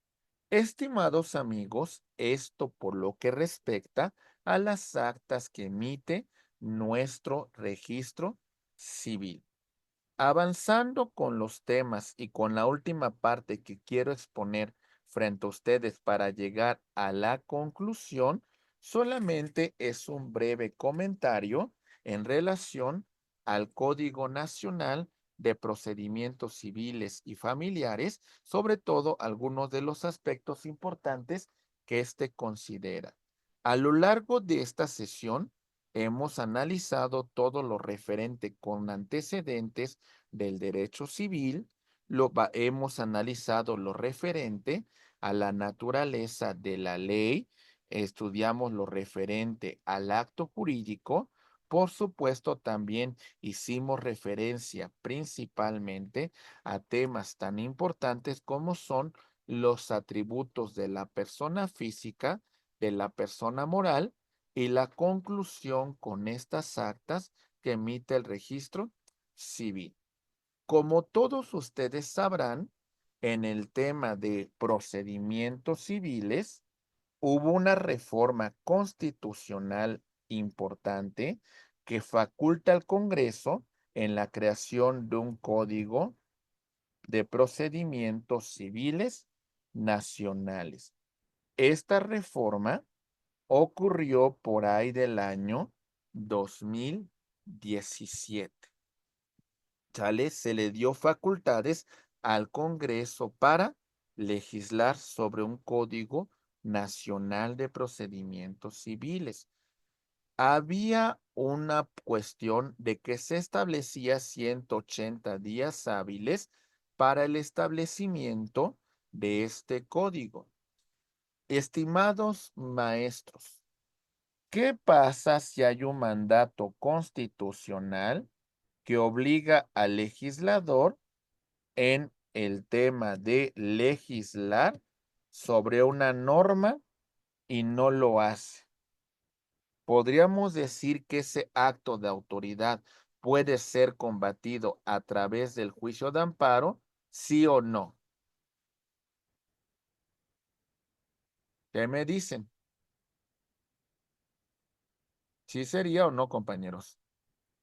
Estimados amigos, esto por lo que respecta a las actas que emite nuestro registro civil. Avanzando con los temas y con la última parte que quiero exponer frente a ustedes para llegar a la conclusión, solamente es un breve comentario en relación al Código Nacional de Procedimientos Civiles y Familiares, sobre todo algunos de los aspectos importantes que éste considera. A lo largo de esta sesión, hemos analizado todo lo referente con antecedentes del derecho civil, hemos analizado lo referente a la naturaleza de la ley, estudiamos lo referente al acto jurídico, por supuesto también hicimos referencia principalmente a temas tan importantes como son los atributos de la persona física, de la persona moral y la conclusión con estas actas que emite el registro civil. Como todos ustedes sabrán, en el tema de procedimientos civiles, hubo una reforma constitucional importante que faculta al Congreso en la creación de un código de procedimientos civiles nacionales. Esta reforma ocurrió por ahí del año 2017. ¿Sale? Se le dio facultades al Congreso para legislar sobre un Código Nacional de Procedimientos Civiles. Había una cuestión de que se establecía 180 días hábiles para el establecimiento de este código. Estimados maestros, ¿qué pasa si hay un mandato constitucional que obliga al legislador en el tema de legislar sobre una norma y no lo hace? ¿Podríamos decir que ese acto de autoridad puede ser combatido a través del juicio de amparo? ¿Sí o no? ¿Qué me dicen? ¿Sí sería o no, compañeros?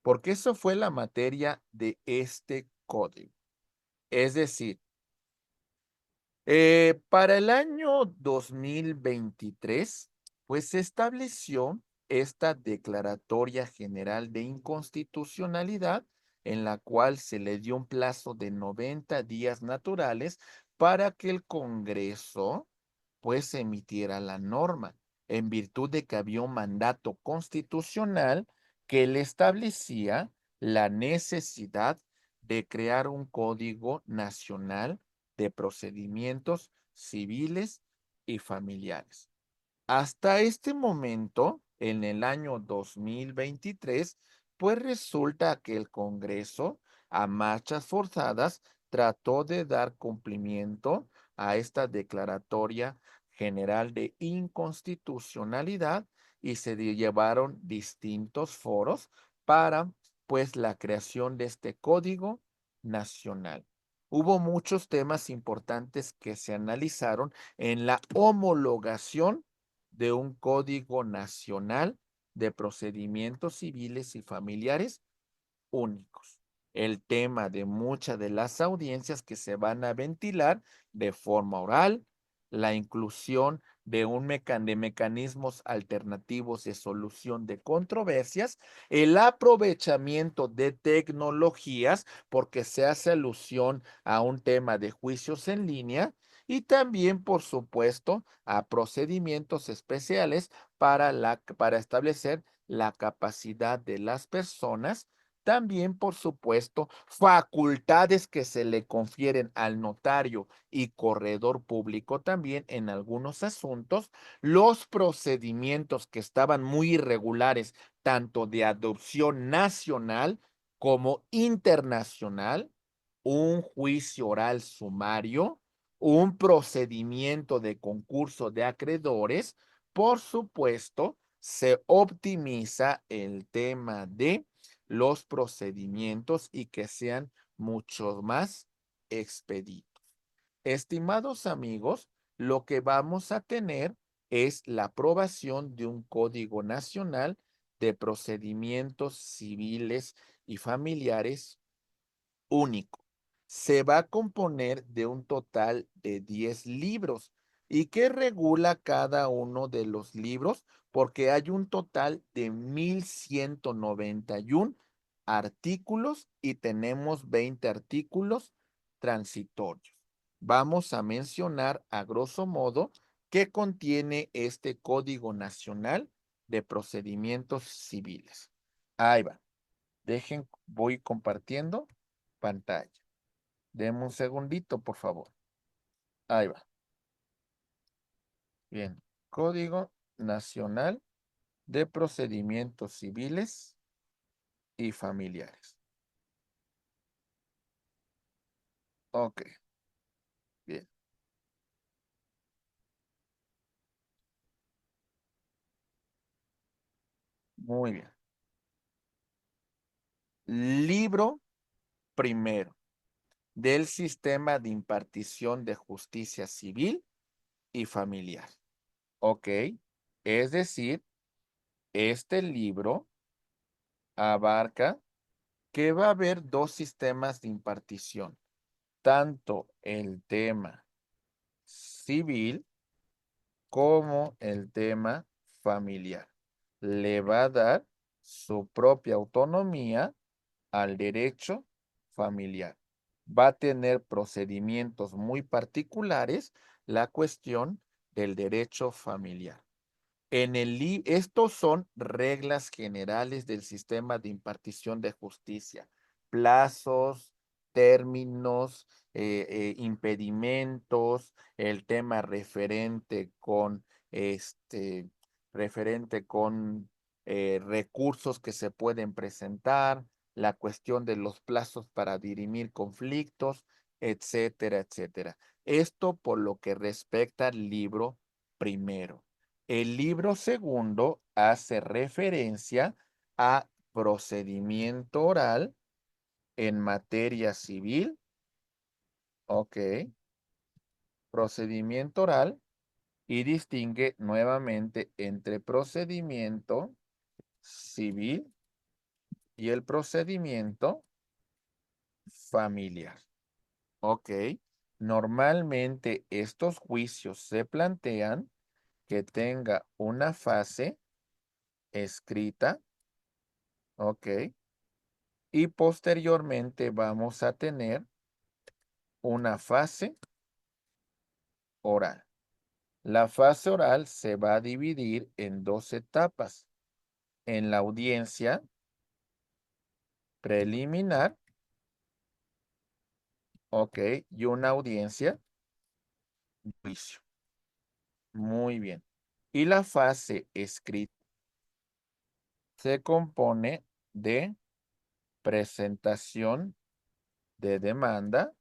Porque eso fue la materia de este código. Es decir, para el año 2023, pues se estableció esta declaratoria general de inconstitucionalidad en la cual se le dio un plazo de 90 días naturales para que el Congreso pues emitiera la norma en virtud de que había un mandato constitucional que le establecía la necesidad de crear un código nacional de procedimientos civiles y familiares. Hasta este momento, en el año 2023, pues resulta que el Congreso, a marchas forzadas, trató de dar cumplimiento a esta declaratoria general de inconstitucionalidad y se llevaron distintos foros para, pues, la creación de este código nacional. Hubo muchos temas importantes que se analizaron en la homologación de un Código Nacional de Procedimientos Civiles y Familiares únicos. El tema de muchas de las audiencias que se van a ventilar de forma oral, la inclusión de de mecanismos alternativos de solución de controversias, el aprovechamiento de tecnologías, porque se hace alusión a un tema de juicios en línea, y también, por supuesto, a procedimientos especiales para establecer la capacidad de las personas. También, por supuesto, facultades que se le confieren al notario y corredor público también en algunos asuntos, los procedimientos que estaban muy irregulares, tanto de adopción nacional como internacional, un juicio oral sumario, un procedimiento de concurso de acreedores, por supuesto, se optimiza el tema de los procedimientos y que sean mucho más expeditos. Estimados amigos, lo que vamos a tener es la aprobación de un Código Nacional de Procedimientos Civiles y Familiares único. Se va a componer de un total de 10 libros. ¿Y qué regula cada uno de los libros? Porque hay un total de 1191 artículos y tenemos 20 artículos transitorios. Vamos a mencionar a grosso modo qué contiene este Código Nacional de Procedimientos Civiles. Ahí va. Voy compartiendo pantalla. Deme un segundito, por favor. Ahí va. Bien. Código Nacional de Procedimientos Civiles y Familiares. Ok, bien. Muy bien. Libro primero del Sistema de Impartición de Justicia Civil y Familiar. Ok. Es decir, este libro abarca que va a haber dos sistemas de impartición, tanto el tema civil como el tema familiar. Le va a dar su propia autonomía al derecho familiar. Va a tener procedimientos muy particulares la cuestión del derecho familiar. Estos son reglas generales del sistema de impartición de justicia, plazos, términos, impedimentos, el tema referente con recursos que se pueden presentar, la cuestión de los plazos para dirimir conflictos, etcétera, etcétera. Esto por lo que respecta al libro primero. El libro segundo hace referencia a procedimiento oral en materia civil. Ok. Procedimiento oral y distingue nuevamente entre procedimiento civil y el procedimiento familiar. Ok. Normalmente estos juicios se plantean que tenga una fase escrita. Ok. Y posteriormente vamos a tener una fase oral. La fase oral se va a dividir en dos etapas. En la audiencia preliminar Ok, y una audiencia, juicio. Muy bien. Y la fase escrita se compone de presentación de demanda,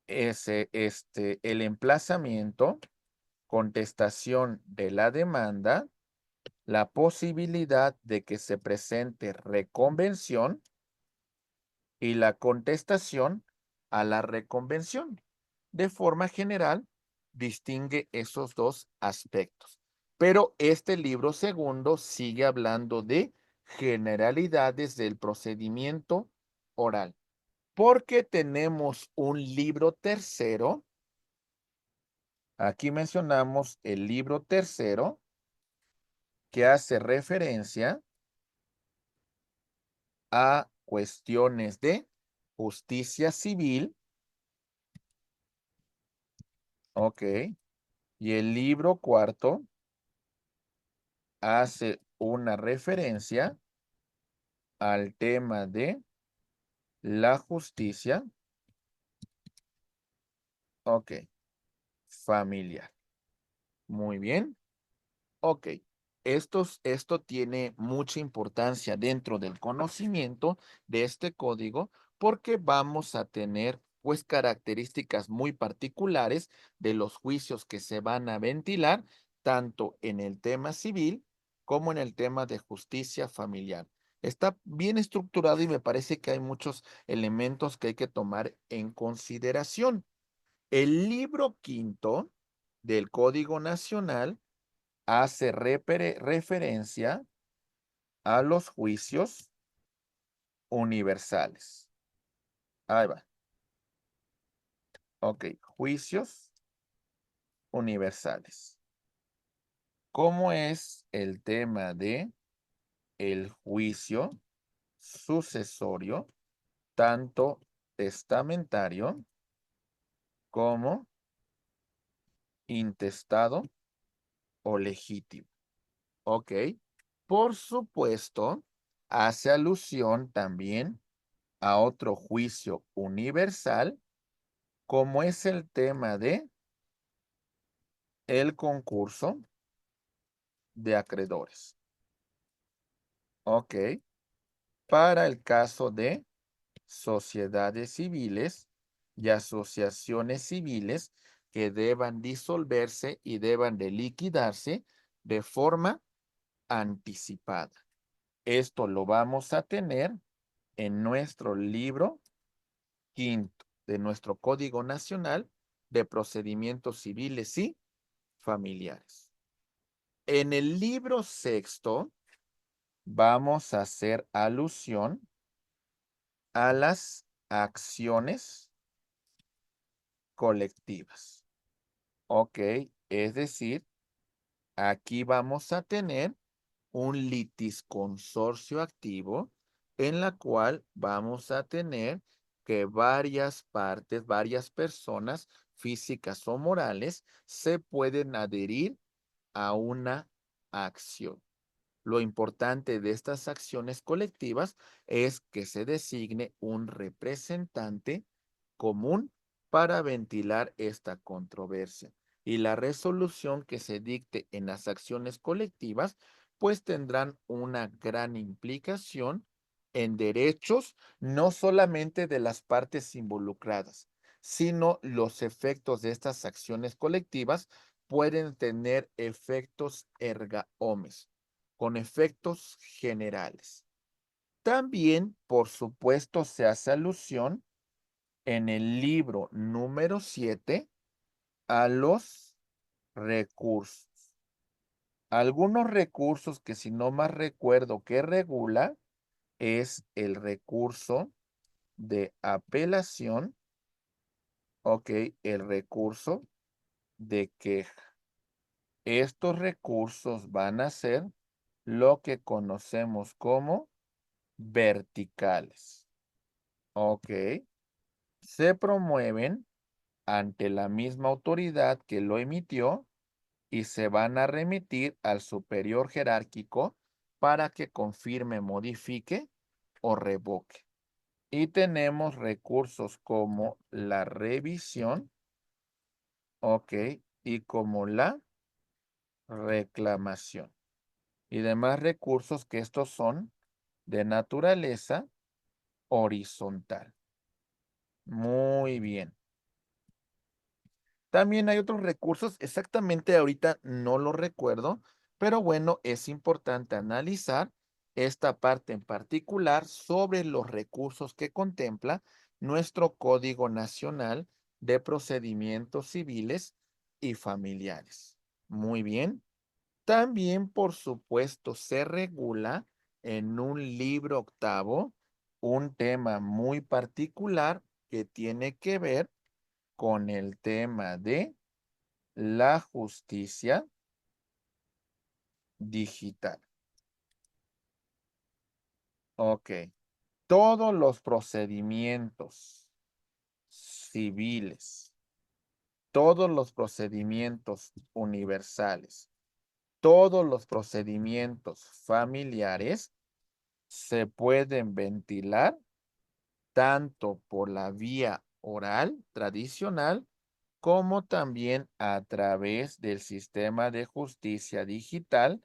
el emplazamiento, contestación de la demanda, la posibilidad de que se presente reconvención y la contestación a la reconvención. De forma general, distingue esos dos aspectos. Pero este libro segundo sigue hablando de generalidades del procedimiento oral. Porque tenemos un libro tercero. Aquí mencionamos el libro tercero que hace referencia a cuestiones de justicia civil. Ok. Y el libro cuarto hace una referencia al tema de la justicia, ok, familiar. Muy bien. Ok, esto tiene mucha importancia dentro del conocimiento de este código porque vamos a tener pues características muy particulares de los juicios que se van a ventilar tanto en el tema civil como en el tema de justicia familiar. Está bien estructurado y me parece que hay muchos elementos que hay que tomar en consideración. El libro quinto del Código Nacional hace referencia a los juicios universales. Ahí va. Ok, juicios universales. ¿Cómo es el tema de el juicio sucesorio, tanto testamentario como intestado o legítimo? Ok. Por supuesto, hace alusión también a otro juicio universal, como es el tema de el concurso de acreedores. Ok. Para el caso de sociedades civiles y asociaciones civiles que deban disolverse y deban de liquidarse de forma anticipada. Esto lo vamos a tener en nuestro libro quinto de nuestro Código Nacional de Procedimientos Civiles y Familiares. En el libro sexto vamos a hacer alusión a las acciones colectivas. Ok, es decir, aquí vamos a tener un litisconsorcio activo en la cual vamos a tener que varias partes, varias personas físicas o morales se pueden adherir a una acción. Lo importante de estas acciones colectivas es que se designe un representante común para ventilar esta controversia. Y la resolución que se dicte en las acciones colectivas, pues tendrán una gran implicación en derechos, no solamente de las partes involucradas, sino los efectos de estas acciones colectivas pueden tener efectos erga omnes, con efectos generales. También, por supuesto, se hace alusión en el libro número 7 a los recursos. Algunos recursos que si no más recuerdo que regula es el recurso de apelación, ok, el recurso de queja. Estos recursos van a ser lo que conocemos como verticales. Ok. Se promueven ante la misma autoridad que lo emitió y se van a remitir al superior jerárquico para que confirme, modifique o revoque. Y tenemos recursos como la revisión, ok, y como la reclamación. Y demás recursos que estos son de naturaleza horizontal. Muy bien. También hay otros recursos, exactamente ahorita no lo recuerdo, pero bueno, es importante analizar esta parte en particular sobre los recursos que contempla nuestro Código Nacional de Procedimientos Civiles y Familiares. Muy bien. También, por supuesto, se regula en un libro octavo un tema muy particular que tiene que ver con el tema de la justicia digital. Ok. Todos los procedimientos civiles, todos los procedimientos universales, todos los procedimientos familiares se pueden ventilar tanto por la vía oral tradicional como también a través del sistema de justicia digital,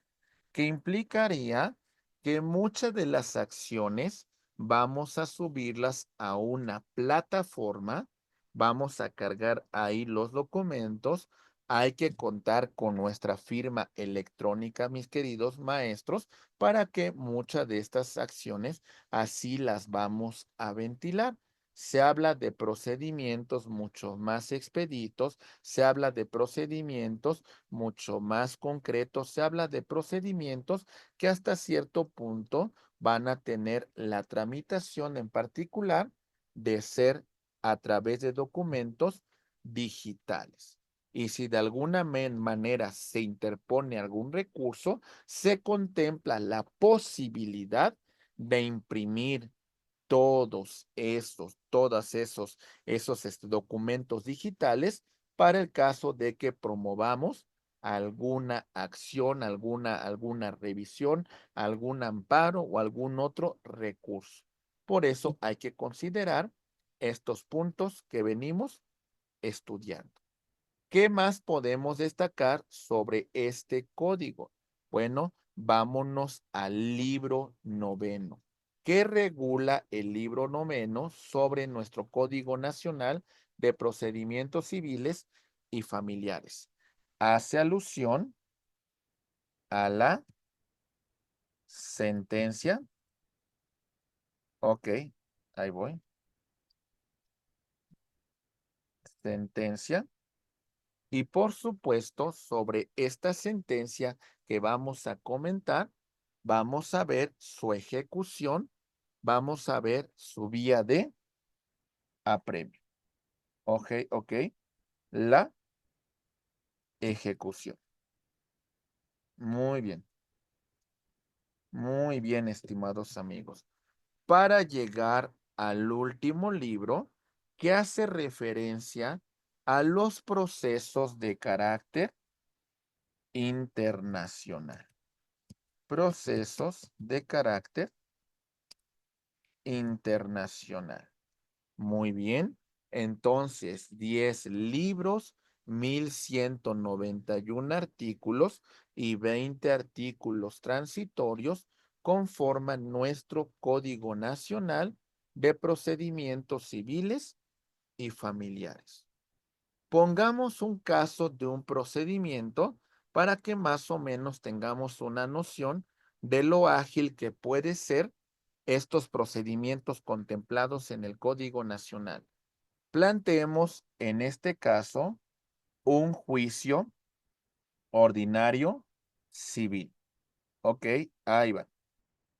que implicaría que muchas de las acciones vamos a subirlas a una plataforma, vamos a cargar ahí los documentos, hay que contar con nuestra firma electrónica, mis queridos maestros, para que muchas de estas acciones así las vamos a ventilar. Se habla de procedimientos mucho más expeditos, se habla de procedimientos mucho más concretos, se habla de procedimientos que hasta cierto punto van a tener la tramitación en particular de ser a través de documentos digitales. Y si de alguna manera se interpone algún recurso, se contempla la posibilidad de imprimir todos esos documentos digitales para el caso de que promovamos alguna acción, alguna revisión, algún amparo o algún otro recurso. Por eso hay que considerar estos puntos que venimos estudiando. ¿Qué más podemos destacar sobre este código? Bueno, vámonos al libro noveno. ¿Qué regula el libro noveno sobre nuestro Código Nacional de Procedimientos Civiles y Familiares? Hace alusión a la sentencia. Ok, ahí voy. Sentencia. Y por supuesto, sobre esta sentencia que vamos a comentar, vamos a ver su ejecución, vamos a ver su vía de apremio. Ok, ok. La ejecución. Muy bien, estimados amigos. Para llegar al último libro que hace referencia a los procesos de carácter internacional. Procesos de carácter internacional. Muy bien. Entonces, 10 libros, 1191 artículos y 20 artículos transitorios conforman nuestro Código Nacional de Procedimientos Civiles y Familiares. Pongamos un caso de un procedimiento para que más o menos tengamos una noción de lo ágil que puede ser estos procedimientos contemplados en el Código Nacional. Planteemos en este caso un juicio ordinario civil. Ok, ahí va.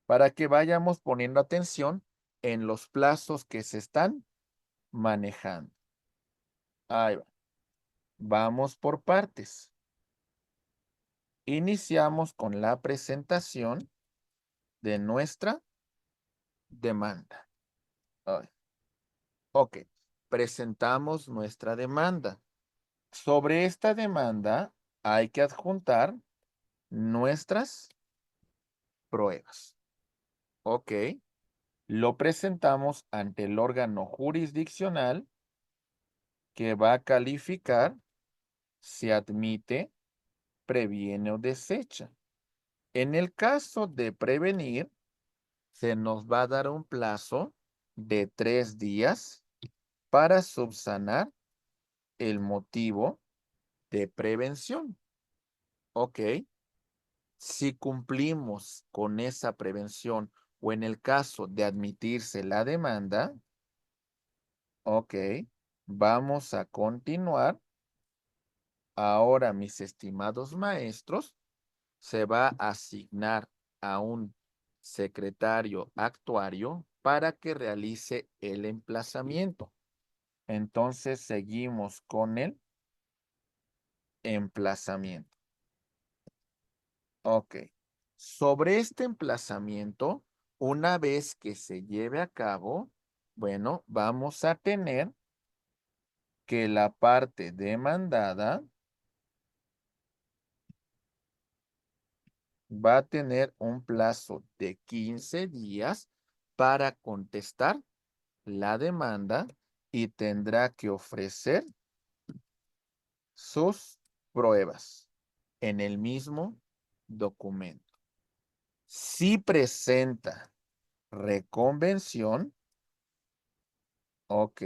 Para que vayamos poniendo atención en los plazos que se están manejando. Ahí va. Vamos por partes. Iniciamos con la presentación de nuestra demanda. Ay, ok, presentamos nuestra demanda. Sobre esta demanda hay que adjuntar nuestras pruebas. Ok, lo presentamos ante el órgano jurisdiccional que va a calificar si admite, previene o desecha. En el caso de prevenir, se nos va a dar un plazo de 3 días para subsanar el motivo de prevención. Ok. Si cumplimos con esa prevención o en el caso de admitirse la demanda, ok, vamos a continuar. Ahora, mis estimados maestros, se va a asignar a un secretario actuario para que realice el emplazamiento. Entonces, seguimos con el emplazamiento. Ok. Sobre este emplazamiento, una vez que se lleve a cabo, bueno, vamos a tener que la parte demandada va a tener un plazo de 15 días para contestar la demanda y tendrá que ofrecer sus pruebas en el mismo documento. Si presenta reconvención, ok,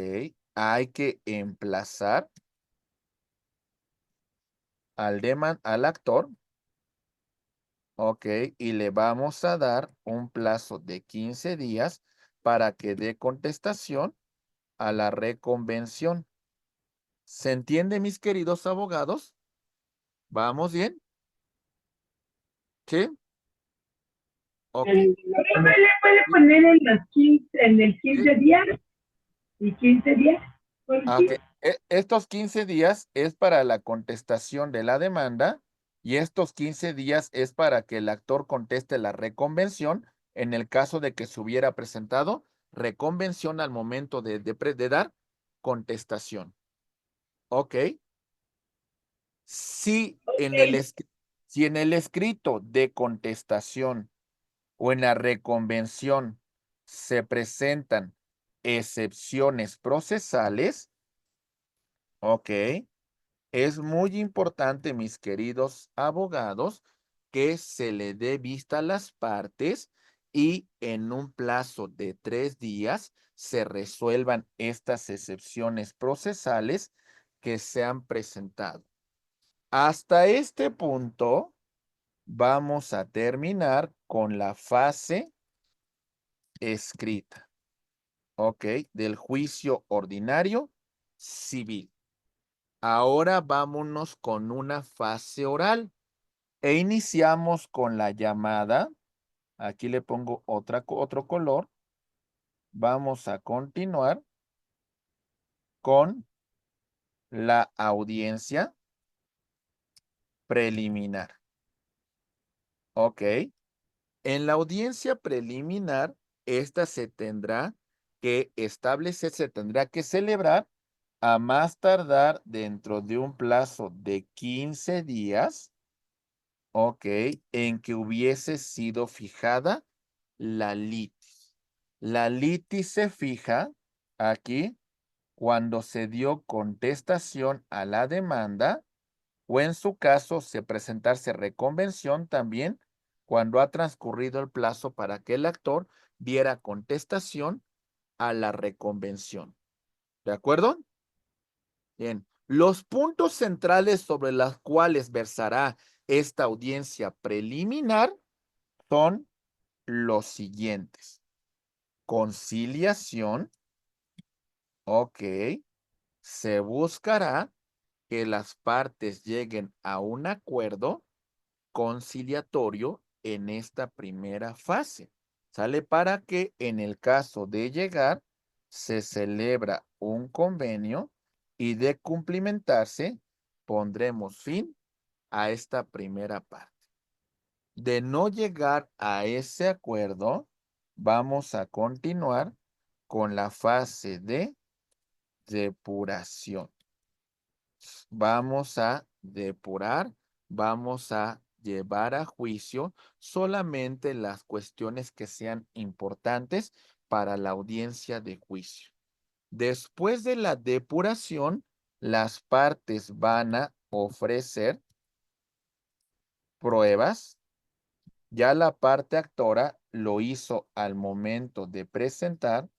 hay que emplazar al actor, ok, y le vamos a dar un plazo de 15 días para que dé contestación a la reconvención. ¿Se entiende, mis queridos abogados? ¿Vamos bien? ¿Sí? Ok. ¿No me le puede Sí, poner en los 15, en el sí. 15 días y 15 días? ¿Por Ok. qué? Estos 15 días es para la contestación de la demanda y estos 15 días es para que el actor conteste la reconvención en el caso de que se hubiera presentado reconvención al momento de dar contestación. Ok. Si en el, Ok, si en el escrito de contestación o en la reconvención se presentan excepciones procesales, ok, es muy importante, mis queridos abogados, que se le dé vista a las partes y en un plazo de 3 días se resuelvan estas excepciones procesales que se han presentado. Hasta este punto, vamos a terminar con la fase escrita, ¿ok? Del juicio ordinario civil. Ahora vámonos con una fase oral e iniciamos con la llamada. Aquí le pongo otro color. Vamos a continuar con la audiencia preliminar, ¿ok? En la audiencia preliminar, esta se tendrá que establecer, se tendrá que celebrar a más tardar dentro de un plazo de 15 días, ok, en que hubiese sido fijada la litis. La litis se fija aquí cuando se dio contestación a la demanda o en su caso se presentarse reconvención también cuando ha transcurrido el plazo para que el actor diera contestación a la reconvención. ¿De acuerdo? Bien. Los puntos centrales sobre los cuales versará esta audiencia preliminar son los siguientes. Conciliación. Ok. Se buscará que las partes lleguen a un acuerdo conciliatorio en esta primera fase. ¿Sale? Para que en el caso de llegar, se celebra un convenio y de cumplimentarse, pondremos fin a esta primera parte. De no llegar a ese acuerdo, vamos a continuar con la fase de depuración. Vamos a depurar, vamos a llevar a juicio solamente las cuestiones que sean importantes para la audiencia de juicio. Después de la depuración, las partes van a ofrecer pruebas. Ya la parte actora lo hizo al momento de presentar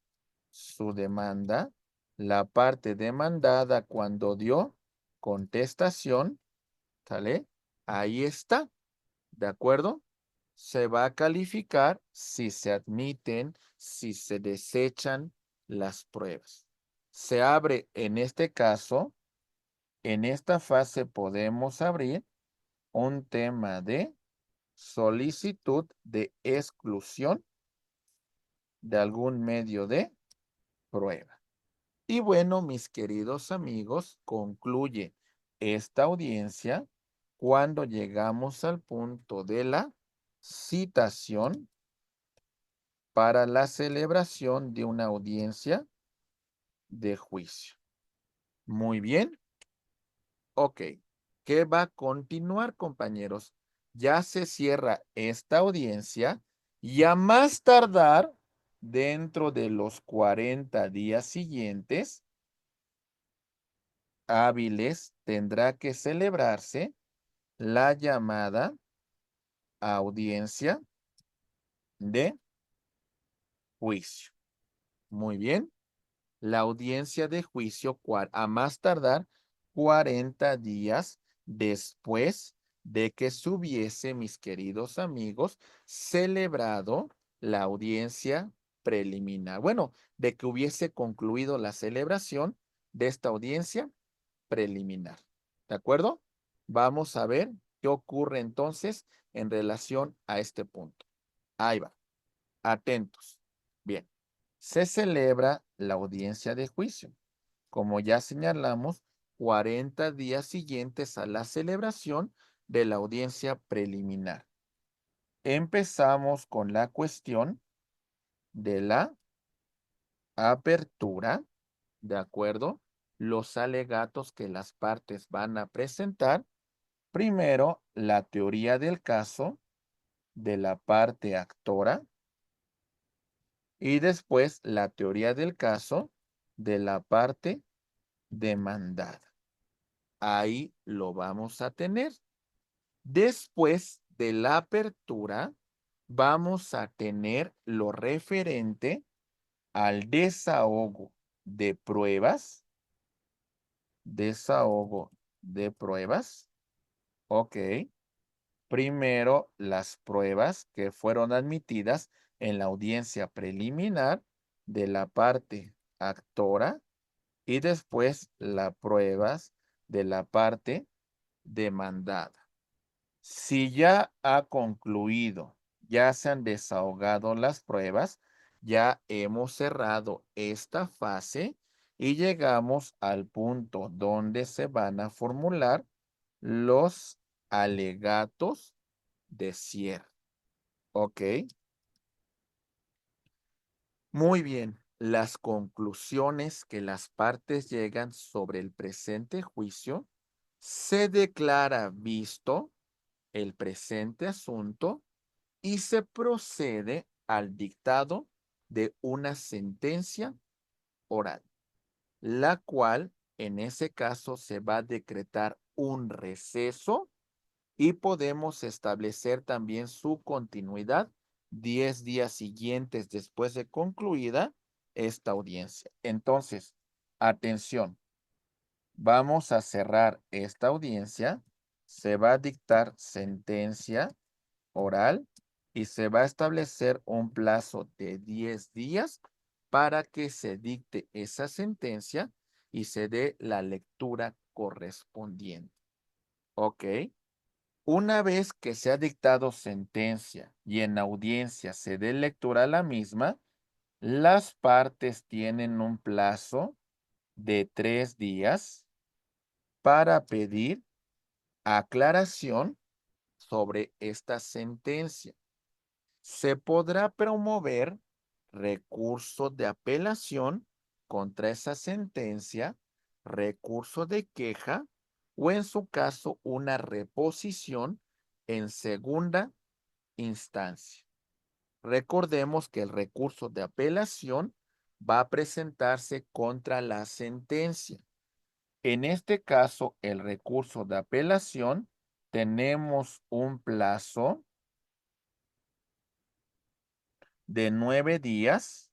su demanda. La parte demandada cuando dio contestación, ¿sale? Ahí está, ¿de acuerdo? Se va a calificar si se admiten, si se desechan las pruebas. Se abre en este caso, en esta fase podemos abrir un tema de solicitud de exclusión de algún medio de prueba. Y bueno, mis queridos amigos, concluye esta audiencia cuando llegamos al punto de la citación para la celebración de una audiencia de juicio. Muy bien. Ok. ¿Qué va a continuar, compañeros? Ya se cierra esta audiencia y a más tardar dentro de los 40 días siguientes hábiles tendrá que celebrarse la llamada audiencia de juicio. Muy bien. La audiencia de juicio a más tardar 40 días después de que se hubiese, mis queridos amigos, celebrado la audiencia preliminar. Bueno, de que hubiese concluido la celebración de esta audiencia preliminar. ¿De acuerdo? Vamos a ver qué ocurre entonces en relación a este punto. Ahí va. Atentos. Bien. Se celebra la audiencia de juicio. Como ya señalamos, 40 días siguientes a la celebración de la audiencia preliminar. Empezamos con la cuestión de la apertura, ¿de acuerdo? Los alegatos que las partes van a presentar. Primero, la teoría del caso de la parte actora y después la teoría del caso de la parte demandada. Ahí lo vamos a tener. Después de la apertura, vamos a tener lo referente al desahogo de pruebas. Desahogo de pruebas. Ok. Primero, las pruebas que fueron admitidas en la audiencia preliminar de la parte actora y después las pruebas de la parte demandada. Si ya ha concluido, ya se han desahogado las pruebas, ya hemos cerrado esta fase y llegamos al punto donde se van a formular los alegatos de cierre. ¿Ok? Muy bien. Las conclusiones que las partes llegan sobre el presente juicio se declara visto el presente asunto y se procede al dictado de una sentencia oral, la cual en ese caso se va a decretar un receso y podemos establecer también su continuidad 10 días siguientes después de concluida esta audiencia. Entonces, atención, vamos a cerrar esta audiencia, se va a dictar sentencia oral y se va a establecer un plazo de 10 días para que se dicte esa sentencia y se dé la lectura correspondiente. ¿Ok? Una vez que se ha dictado sentencia y en audiencia se dé lectura a la misma, las partes tienen un plazo de 3 días para pedir aclaración sobre esta sentencia. Se podrá promover recurso de apelación contra esa sentencia, recurso de queja o en su caso una reposición en segunda instancia. Recordemos que el recurso de apelación va a presentarse contra la sentencia. En este caso, el recurso de apelación, tenemos un plazo de 9 días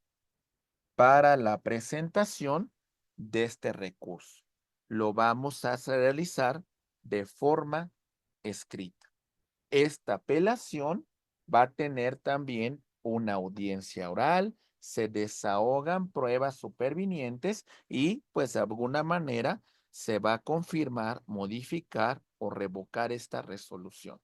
para la presentación de este recurso. Lo vamos a realizar de forma escrita. Esta apelación va a tener también una audiencia oral, se desahogan pruebas supervinientes y pues de alguna manera se va a confirmar, modificar o revocar esta resolución.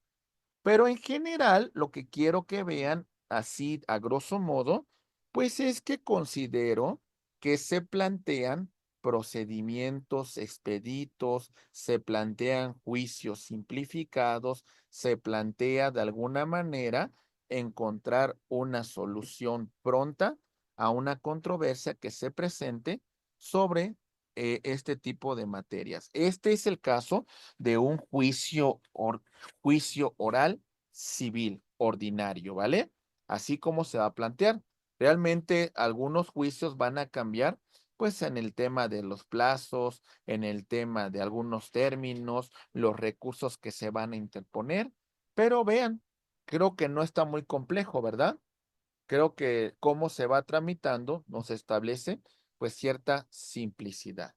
Pero en general, lo que quiero que vean así a grosso modo, pues es que considero que se plantean procedimientos expeditos, se plantean juicios simplificados, se plantea de alguna manera encontrar una solución pronta a una controversia que se presente sobre este tipo de materias. Este es el caso de un juicio oral civil ordinario, ¿vale? Así como se va a plantear. Realmente algunos juicios van a cambiar, pues en el tema de los plazos, en el tema de algunos términos, los recursos que se van a interponer, pero vean, creo que no está muy complejo, ¿verdad? Creo que cómo se va tramitando nos establece pues cierta simplicidad.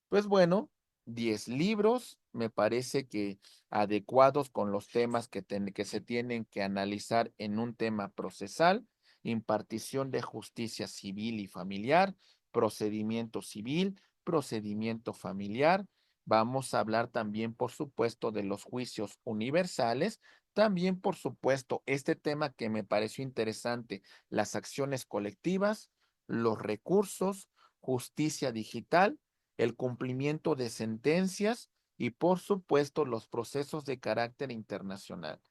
Pues bueno, 10 libros me parece que adecuados con los temas que se tienen que analizar en un tema procesal, impartición de justicia civil y familiar, procedimiento civil, procedimiento familiar. Vamos a hablar también, por supuesto, de los juicios universales. También, por supuesto, este tema que me pareció interesante, las acciones colectivas, los recursos, justicia digital, el cumplimiento de sentencias y, por supuesto, los procesos de carácter internacional.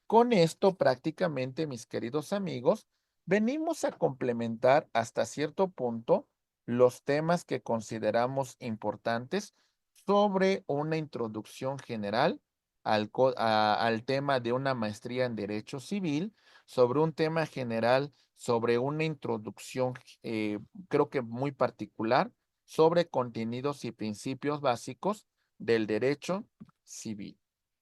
Con esto, prácticamente, mis queridos amigos, venimos a complementar hasta cierto punto los temas que consideramos importantes sobre una introducción general al tema de una maestría en Derecho Civil, sobre un tema general, sobre una introducción, creo que muy particular, sobre contenidos y principios básicos del derecho civil.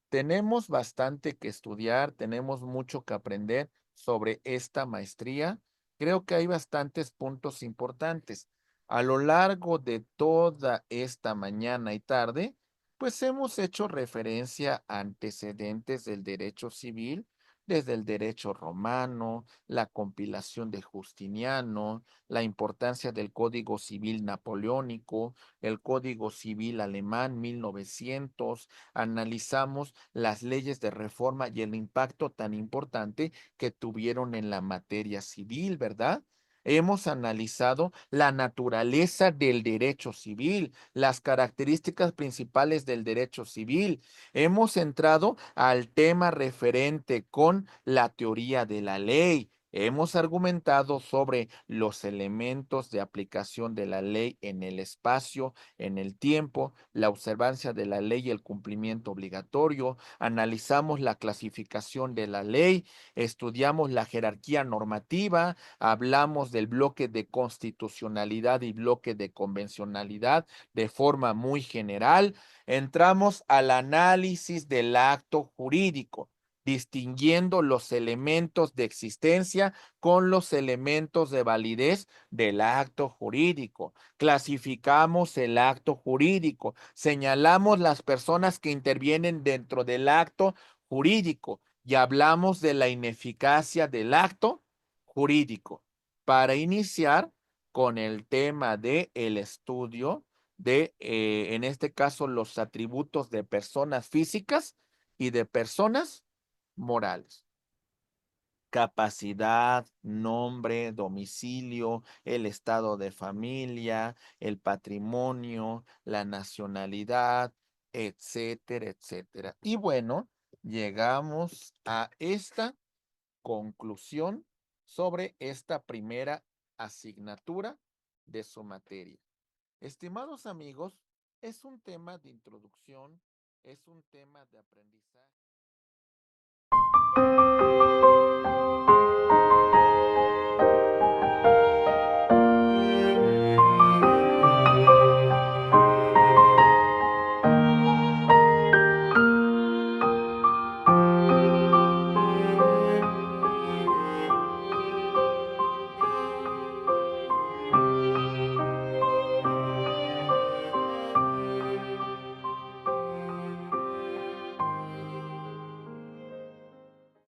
Tenemos bastante que estudiar, tenemos mucho que aprender sobre esta maestría. Creo que hay bastantes puntos importantes. A lo largo de toda esta mañana y tarde, pues hemos hecho referencia a antecedentes del derecho civil, desde el derecho romano, la compilación de Justiniano, la importancia del Código Civil napoleónico, el Código Civil alemán 1900, analizamos las leyes de reforma y el impacto tan importante que tuvieron en la materia civil, ¿verdad? Hemos analizado la naturaleza del derecho civil, las características principales del derecho civil. Hemos entrado al tema referente con la teoría de la ley. Hemos argumentado sobre los elementos de aplicación de la ley en el espacio, en el tiempo, la observancia de la ley y el cumplimiento obligatorio. Analizamos la clasificación de la ley, estudiamos la jerarquía normativa, hablamos del bloque de constitucionalidad y bloque de convencionalidad de forma muy general. Entramos al análisis del acto jurídico, distinguiendo los elementos de existencia con los elementos de validez del acto jurídico. Clasificamos el acto jurídico, señalamos las personas que intervienen dentro del acto jurídico y hablamos de la ineficacia del acto jurídico para iniciar con el tema de el estudio de, en este caso, los atributos de personas físicas y de personas morales. Capacidad, nombre, domicilio, el estado de familia, el patrimonio, la nacionalidad, etcétera, etcétera. Y bueno, llegamos a esta conclusión sobre esta primera asignatura de su materia. Estimados amigos, es un tema de introducción, es un tema de aprendizaje.